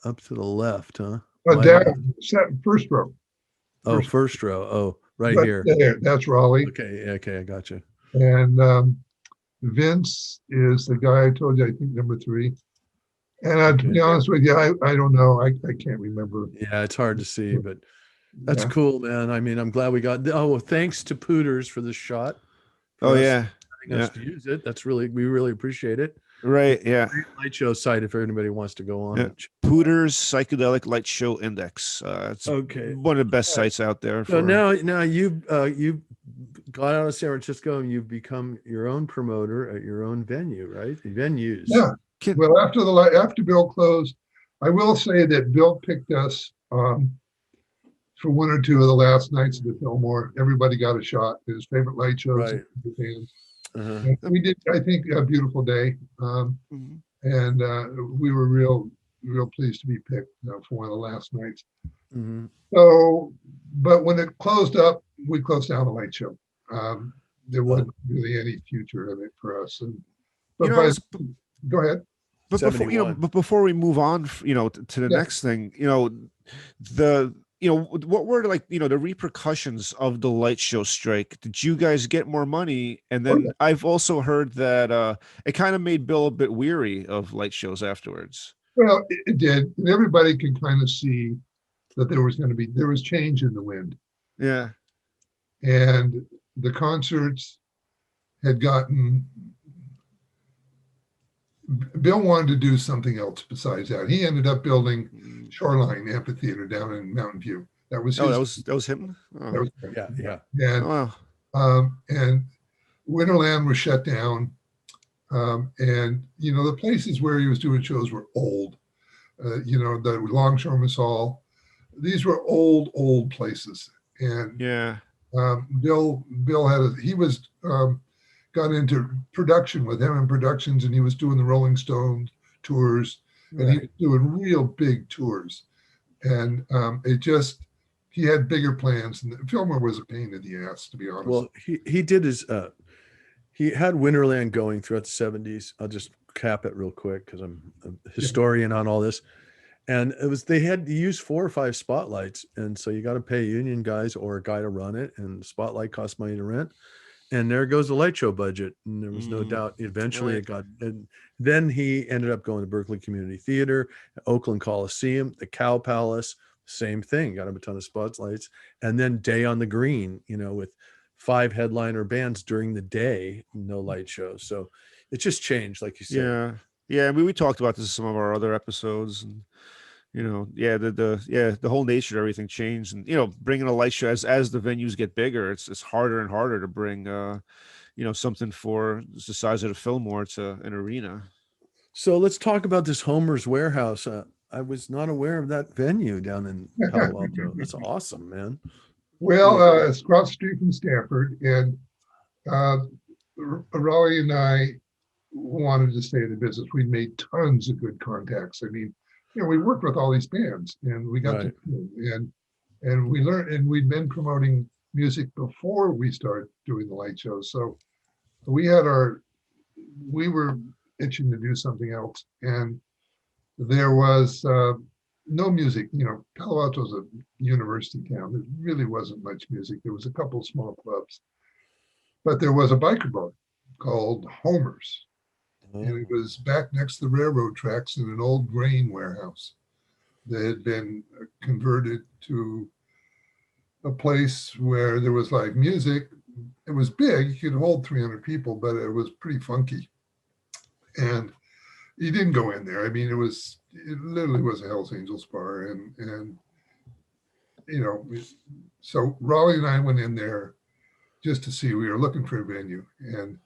up to the left, huh? down, first row. Oh, first row. Oh, right But here. there, that's Raleigh. Okay, I got you. And Vince is the guy I told you, I think number three. And to be honest with you, I don't know. I can't remember. Yeah, it's hard to see, but that's Yeah. cool, man. I mean, I'm glad we got. Oh, thanks to Pooters for this shot. oh yeah, Letting us to use it. We really appreciate it. right, yeah. Light show site if anybody wants to go on. Yeah. Pooters Psychedelic Light Show Index. It's Okay. one of the best sites out there. So now you've got out of San Francisco and you've become your own promoter at your own venue, right? Venues. Yeah. Well, after Bill closed, I will say that Bill picked us for one or two of the last nights of the Fillmore. Everybody got a shot. His favorite light shows. Right. Bands. Uh-huh. And we did, I think, a beautiful day, Mhm. and we were real pleased to be picked for one of the last nights. Mm-hmm. So, but when it closed up, we closed down the light show. There wasn't really any future in it for us. And but go ahead. But before 71. but before we move on, to the next thing, what were the repercussions of the light show strike? Did you guys get more money? And then I've also heard that it kind of made Bill a bit weary of light shows afterwards. Well, it did. And everybody could kind of see that there was change in the wind. Yeah. And the concerts had gotten, Bill wanted to do something else besides that. He ended up building Shoreline Amphitheater down in Mountain View. That was that was him. Oh. that was him. Yeah. And Oh, and Winterland was shut down. And the places where he was doing shows were old. The Longshoremen's Hall. These were old places. And yeah. Bill got into production with M&M Productions, and he was doing the Rolling Stones tours, and he was doing real big tours. And he had bigger plans, and Fillmore was a pain in the ass, to be honest. Well, he did his he had Winterland going throughout the 70s. I'll just cap it real quick because I'm a historian on all this. And they had to use 4 or 5 spotlights. And so you got to pay union guys or a guy to run it. And the spotlight costs money to rent. And there goes the light show budget. And there was no doubt eventually it got, and then he ended up going to Berkeley Community Theater, Oakland Coliseum, the Cow Palace, same thing, got him a ton of spotlights. And then Day on the Green, with 5 headliner bands during the day, no light shows. So it just changed, like you said. Yeah. I mean, we talked about this in some of our other episodes, and the whole nature of everything changed, and bringing a light show as the venues get bigger, it's harder and harder to bring something for the size of the Fillmore to an arena. So let's talk about this Homer's Warehouse. I was not aware of that venue down in Palo Alto. That's awesome, man. Well, it's across the street from Stanford, and Raleigh and I wanted to stay in the business. We made tons of good contacts. I mean, we worked with all these bands, and we got to and we learned, and we'd been promoting music before we started doing the light shows. So we were itching to do something else, and there was no music. Palo Alto's a university town. There really wasn't much music. There was a couple of small clubs, but there was a biker bar called Homer's. And it was back next to the railroad tracks in an old grain warehouse that had been converted to a place where there was live music. It was big, you could hold 300 people, but it was pretty funky. And you didn't go in there. I mean, it literally was a Hell's Angels bar. And you know, so Raleigh and I went in there just to see. We were looking for a venue, and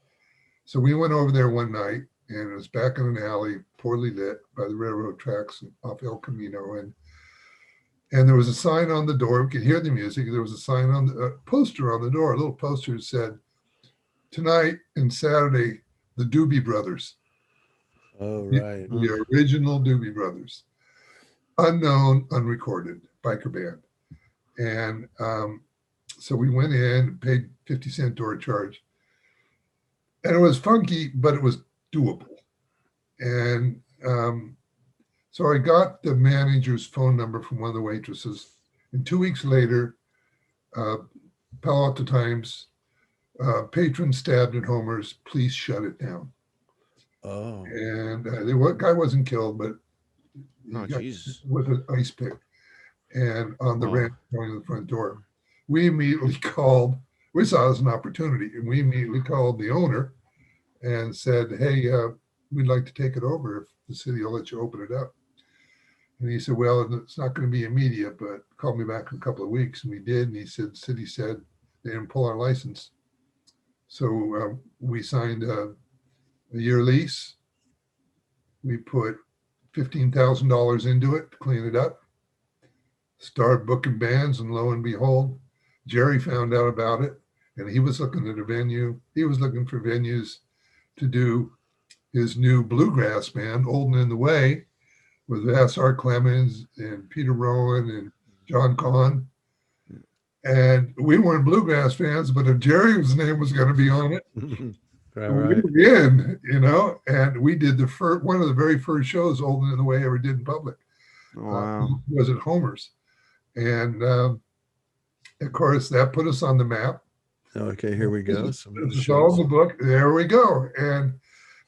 so we went over there one night, and it was back in an alley, poorly lit by the railroad tracks off El Camino, and there was a sign on the door. We could hear the music. There was a sign on the poster on the door. A little poster that said, "Tonight and Saturday, the Doobie Brothers." Oh, right. The original Doobie Brothers, unknown, unrecorded biker band. And so we went in, paid 50-cent door charge. And it was funky, but it was doable. And so I got the manager's phone number from one of the waitresses. And 2 weeks later, Palo Alto Times, patron stabbed at Homer's, please shut it down. Oh. And the guy wasn't killed, but with an ice pick and on the ramp going to the front door. We immediately called, we saw it as an opportunity, and we immediately called the owner and said, hey, we'd like to take it over if the city will let you open it up. And he said, well, it's not going to be immediate, but call me back in a couple of weeks. And we did. And he said, the city said they didn't pull our license. So we signed a year lease. We put $15,000 into it to clean it up. Started booking bands, and lo and behold, Jerry found out about it, and he was looking at a venue. He was looking for venues to do his new bluegrass band, Old and in the Way, with Vassar Clemens and Peter Rowan and John Kahn. And we weren't bluegrass fans, but if Jerry's name was going to be on it, we were in, you know. And we did one of the very first shows Old and in the Way ever did in public. Wow. Was at Homer's. And of course, that put us on the map. Okay, here we go. It's all in the book. There we go. And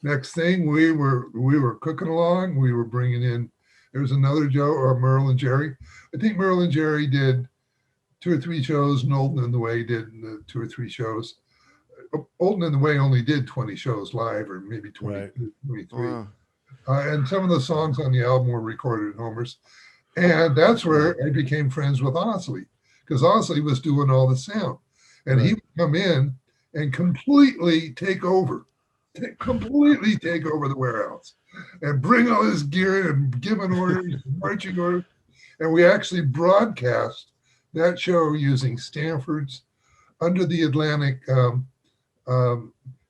next thing, we were cooking along. We were bringing in. There was another Joe or Merle and Jerry. I think Merle and Jerry did 2 or 3 shows, and Old and in the Way did 2 or 3 shows. Old and in the Way only did 20 shows live, or maybe 22, 23. Wow. And some of the songs on the album were recorded at Homer's. And that's where I became friends with Osley, because Osley was doing all the sound. And he would come in and completely take over the warehouse and bring all his gear in and giving orders, marching orders. And we actually broadcast that show using Stanford's Under the Atlantic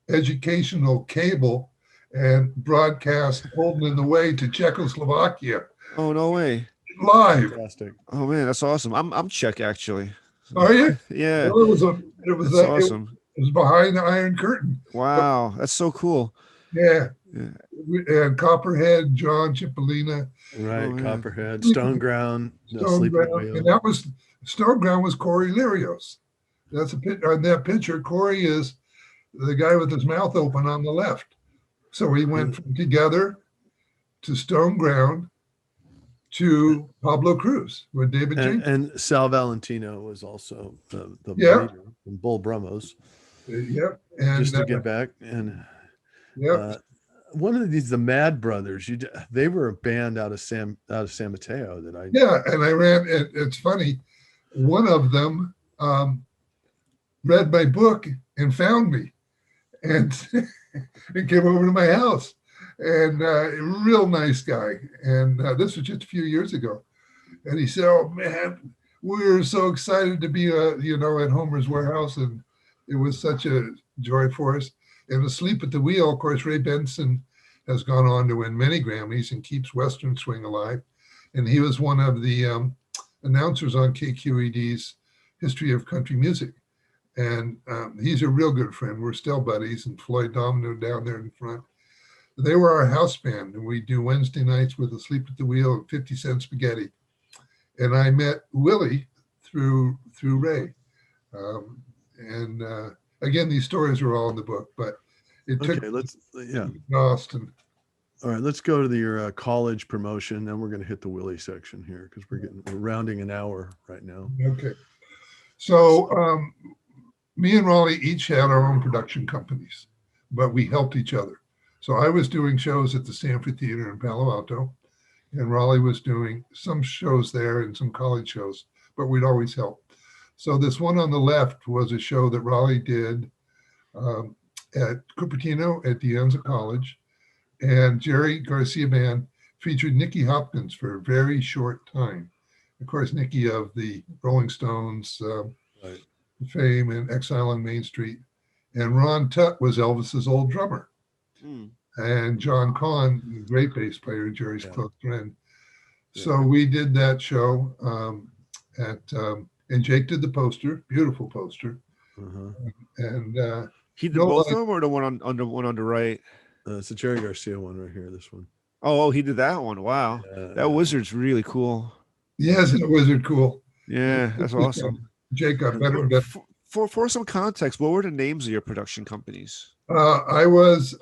educational cable, and broadcast Old and in the Way to Czechoslovakia. Oh, no way. Live. Fantastic. Oh man, that's awesome. I'm Czech actually. Are you? Yeah. Well, it was awesome. It was behind the Iron Curtain. Wow, that's so cool. Yeah. And Copperhead, John Cipollina. Right, Copperhead, Stone Ground. And that was Stone Ground was Corey Lirios. That's on that picture. Corey is the guy with his mouth open on the left. So we went from Together to Stone Ground to Pablo Cruz with David Jenkins. And Sal Valentino was also the leader from Bull Brummos. Yep. And just to get back. And one of these, the Mad Brothers, they were a band out of San Mateo that I. Yeah, and I ran. It's funny. One of them read my book and found me, and and came over to my house. And a real nice guy. And this was just a few years ago. And he said, oh, man, we were so excited to be, at Homer's Warehouse. And it was such a joy for us. And Asleep at the Wheel, of course, Ray Benson has gone on to win many Grammys and keeps Western Swing alive. And he was one of the announcers on KQED's History of Country Music. And he's a real good friend. We're still buddies. And Floyd Domino down there in front. They were our house band, and we do Wednesday nights with Asleep at the Wheel and 50-cent spaghetti. And I met Willie through Ray. Again, these stories are all in the book, but it took Austin. All right, let's go to your college promotion. Then we're going to hit the Willie section here because we're rounding an hour right now. Okay. So me and Raleigh each had our own production companies, but we helped each other. So I was doing shows at the Stanford Theater in Palo Alto, and Raleigh was doing some shows there and some college shows. but we'd always help. So this one on the left was a show that Raleigh did at Cupertino at De Anza College, and Jerry Garcia Band featured Nicky Hopkins for a very short time. Of course, Nicky of the Rolling Stones Right. fame and Exile on Main Street. And Ron Tutt was Elvis's old drummer. And John Conn, great bass player, Jerry's close friend. So we did that show and Jake did the poster, beautiful poster. And he did both of them, or the one on the right? It's a Jerry Garcia one right here. This one. Oh, he did that one. Wow, that wizard's really cool. Yes, that wizard cool. Yeah, that's awesome. Jake got better and better. For some context, what were the names of your production companies? I was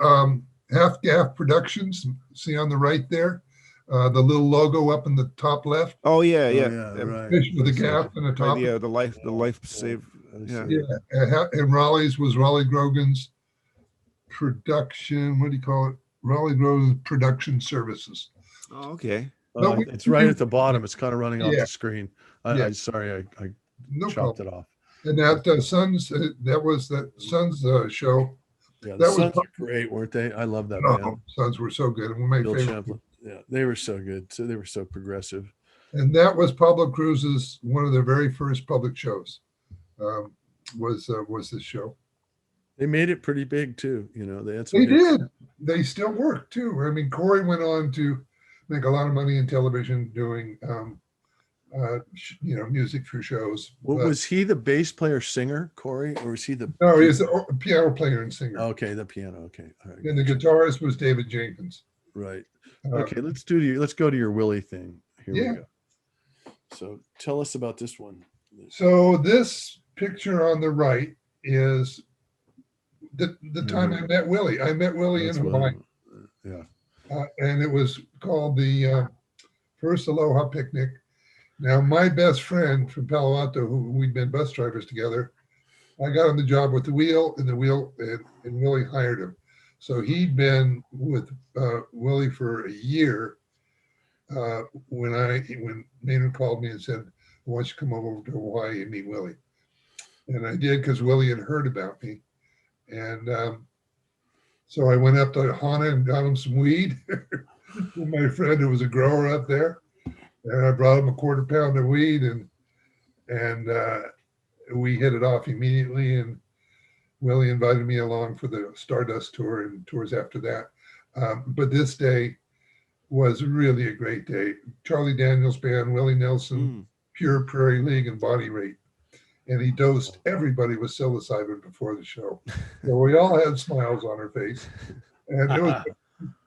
Half Gaff Productions. See on the right there, the little logo up in the top left. Oh yeah, right. Fish with a gaff in the top. Yeah, the life save. Yeah. And Raleigh's was Raleigh Grogan's production. What do you call it? Raleigh Grogan's Production Services. Oh, okay. It's right at the bottom. It's kind of running off Yeah. the screen. I'm sorry, I No chopped problem. it off. And that Sons, that was that Sons show. Yeah, the That was- Sons are great, weren't they? I love that Oh, band. Sons were so good. And one of my Bill favorite. Champlin. Yeah, they were so good. So they were so progressive. And that was Pablo Cruz's one of the very first public shows. Was this show? They made it pretty big too. You know, they had some. They hits. did. They still work too. I mean, Corey went on to make a lot of money in television doing, music for shows. What was he, the bass player singer, Corey, or was he the? No, he's a piano player and singer. Okay, the piano. Okay, all right. And the guitarist was David Jenkins. Right. Uh, Okay, let's go to your Willie thing. Here Yeah. we go. So tell us about this one. So this picture on the right is the time I met Willie. I met Willie That's in what Hawaii, and it was called the First Aloha Picnic. Now, my best friend from Palo Alto, who we'd been bus drivers together, I got on the job with the wheel, and Willie hired him. So he'd been with Willie for a year when Maynard called me and said, "I want you to come over to Hawaii and meet Willie." And I did, because Willie had heard about me. And so I went up to Hana and got him some weed from my friend who was a grower up there. And I brought him a quarter pound of weed, and we hit it off immediately. And Willie invited me along for the Stardust tour and tours after that. But this day was really a great day. Charlie Daniels Band, Willie Nelson, Pure Prairie League, and Body Rate. And he dosed everybody with psilocybin before the show. So we all had smiles on our face. And it was,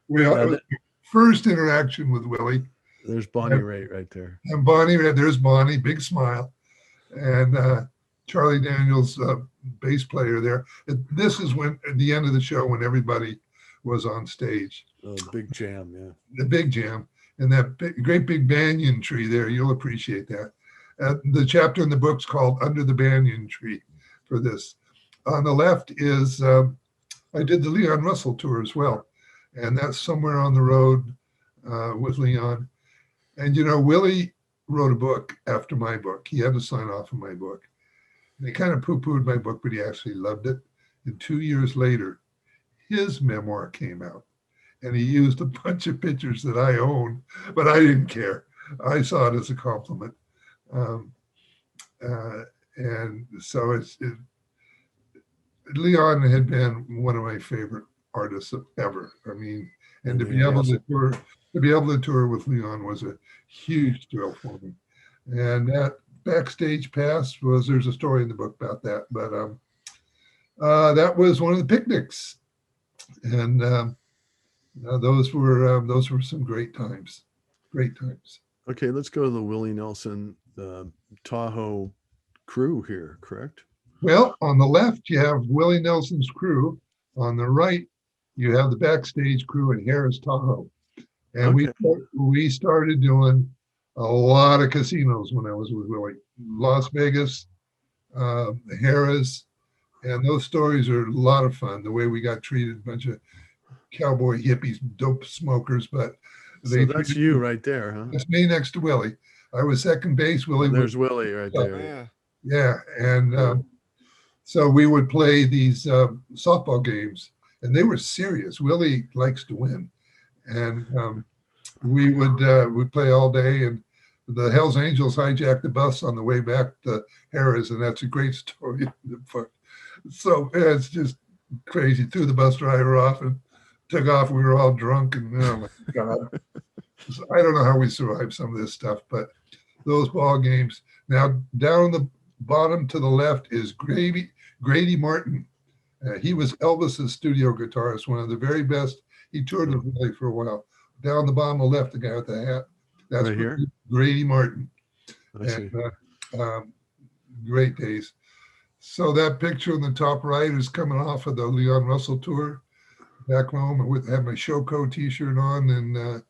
it was first interaction with Willie. There's Bonnie Raitt right there. And Bonnie, there's Bonnie, big smile. And Charlie Daniels, bass player there. This is when, at the end of the show, when everybody was on stage. Oh, the big jam, yeah. The big jam. And that great big banyan tree there, you'll appreciate that. The chapter in the book's called Under the Banyan Tree for this. On the left is, I did the Leon Russell tour as well. And that's somewhere on the road with Leon. And, Willie wrote a book after my book. He had to sign off on my book. And he kind of poo-pooed my book, but he actually loved it. And 2 years later, his memoir came out. And he used a bunch of pictures that I own, but I didn't care. I saw it as a compliment. And so Leon had been one of my favorite artists ever. I mean, and to be able to tour with Leon was a huge thrill for me. And that backstage pass there's a story in the book about that, but that was one of the picnics, and those were some great times. Okay, let's go to the Willie Nelson Tahoe crew here, correct? Well, on the left you have Willie Nelson's crew. On the right you have the backstage crew in Harris Tahoe. And we started doing a lot of casinos when I was with Willie. Las Vegas, Harris, and those stories are a lot of fun. The way we got treated, a bunch of cowboy hippies, dope smokers, but so that's you right there, huh? That's me next to Willie. I was second base. Willie was, There's Willie right Oh, there. yeah. yeah. And so we would play these softball games, and they were serious. Willie likes to win. And we would play all day, and the Hells Angels hijacked the bus on the way back to Harris, and that's a great story. So it's just crazy. Threw the bus driver off and took off. We were all drunk, and oh my God. So I don't know how we survived some of this stuff, but those ball games. Now, down the bottom to the left is Grady Martin. He was Elvis's studio guitarist, one of the very best. He toured with Willie for a while. Down the bottom left, the guy with the hat. That's Right here? Grady Martin. I see. And great days. So that picture on the top right is coming off of the Leon Russell tour. Back home, I had my Shoko T-shirt on, and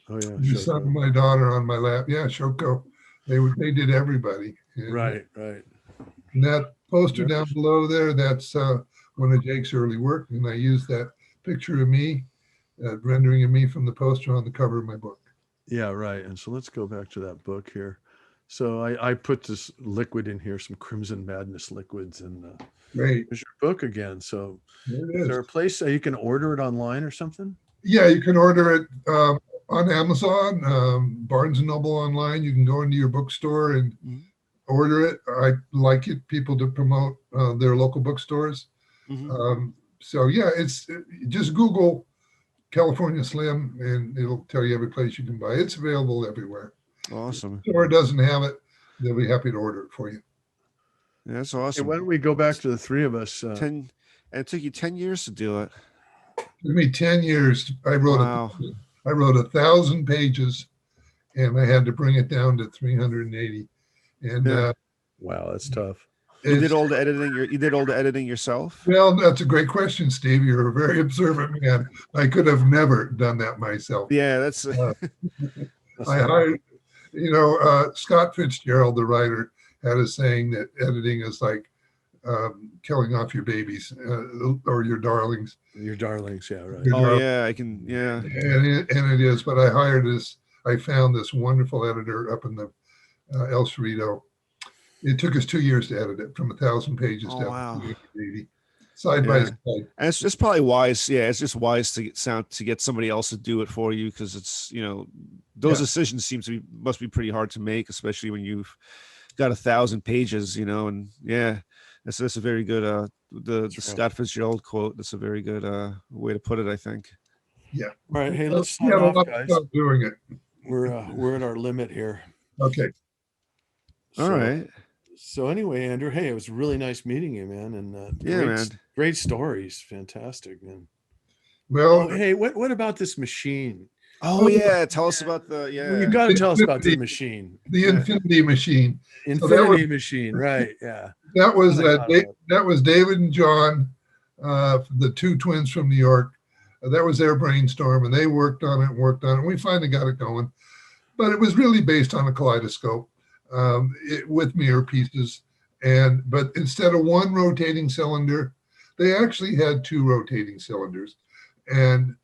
Oh yeah, my son and my daughter on my lap. Yeah, Shoko. They did everybody. And, right. and that poster down below there, that's one of Jake's early work, and I used that picture of me, rendering of me from the poster on the cover of my book. Yeah, right. And so let's go back to that book here. So I put this liquid in here, some Crimson Madness liquids, and Great. there's your book again. So There it is is. there a place you can order it online or something? Yeah, you can order it on Amazon, Barnes and Noble online. You can go into your bookstore and order it. I like it, people to promote their local bookstores. So yeah, it's just Google California Slim, and it'll tell you every place you can buy it. It's available everywhere. Awesome. If the store doesn't have it, they'll be happy to order it for you. Yeah, that's Okay, awesome. why don't we go back to the three of us? And it took you 10 years to do it. It took me 10 years. I wrote Wow. I wrote 1,000 pages, and I had to bring it down to 380. And Yeah. Wow, that's tough. You did all the editing. You did all the editing yourself. Well, that's a great question, Steve. You're a very observant man. I could have never done that myself. Yeah, that's. I hired, Scott Fitzgerald, the writer, had a saying that editing is like killing off your babies or your darlings. Your darlings, yeah, right. Oh yeah, I can. Yeah. And it is. But I found this wonderful editor up in the El Cerrito. It took us 2 years to edit it from 1,000 pages Oh, down wow. to 380, side by side. And it's just probably wise. Yeah, it's just wise to get somebody else to do it for you, because it's those decisions must be pretty hard to make, especially when you've got 1,000 pages. And yeah, that's a very good the Scott Fitzgerald quote. That's a very good way to put it, I think. Yeah. All right, hey, let's We sign had a off, lot guys. of fun doing it. We're at our limit here. Okay. All right. So anyway, Andrew, hey, it was really nice meeting you, man. And Yeah, man. Great stories, fantastic, man. Well, hey, what about this machine? Oh yeah, tell us about the You got to tell us about the machine, the Infinity Machine. Infinity Machine, right? Yeah. That was David and John, the two twins from New York. That was their brainstorm, and they worked on it. We finally got it going, but it was really based on a kaleidoscope with mirror pieces. But instead of one rotating cylinder, they actually had two rotating cylinders, and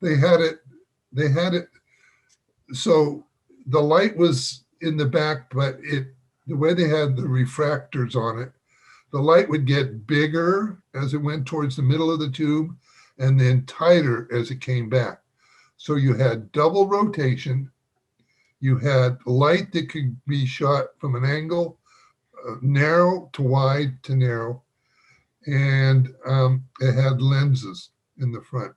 they had it. So the light was in the back, but the way they had the refractors on it, the light would get bigger as it went towards the middle of the tube, and then tighter as it came back. So you had double rotation. You had light that could be shot from an angle, narrow to wide to narrow, and it had lenses in the front.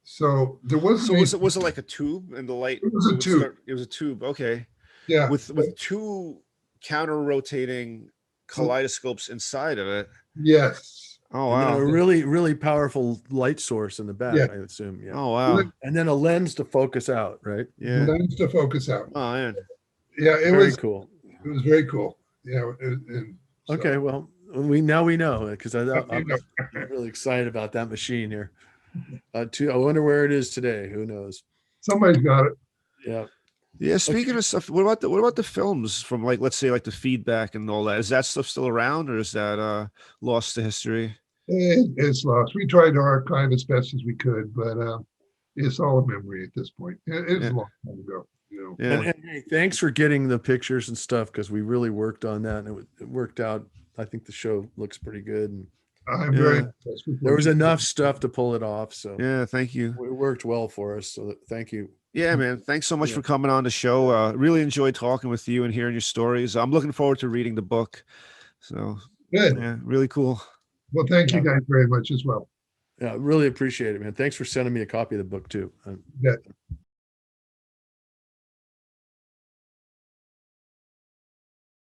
So there wasn't. So was it like a tube, and the light? It was a tube. It was a tube. Okay. Yeah. With two counter rotating kaleidoscopes inside of it. Yes. Oh And wow. then a really, really powerful light source in the back, Yeah. I assume. Yeah. Oh wow. And then a lens to focus out, right? Yeah. Lens to focus out. Oh man. Yeah, it Very was cool. It was very cool. Yeah. So, Okay, well, we know because I'm really excited about that machine here. I wonder where it is today. Who knows? somebody's got it. Yeah. Yeah. Speaking of stuff, what about the films from, like, let's say, like the feedback and all that? Is that stuff still around, or is that lost to history? It's lost. We tried to archive as best as we could, but it's all a memory at this point. It's a long time ago. You know, Yeah. And hey, thanks for getting the pictures and stuff, because we really worked on that, and it worked out. I think the show looks pretty good, and I'm very Yeah. impressed with there what was you enough did. stuff to pull it off. So Yeah. Thank you. it worked well for us. So thank you. Yeah, man. Thanks so much Yeah. for coming on the show. Really enjoyed talking with you and hearing your stories. I'm looking forward to reading the book. So, Good. yeah, really cool. Well, thank you Yeah. guys very much as well. Yeah, really appreciate it, man. Thanks for sending me a copy of the book too. Yeah.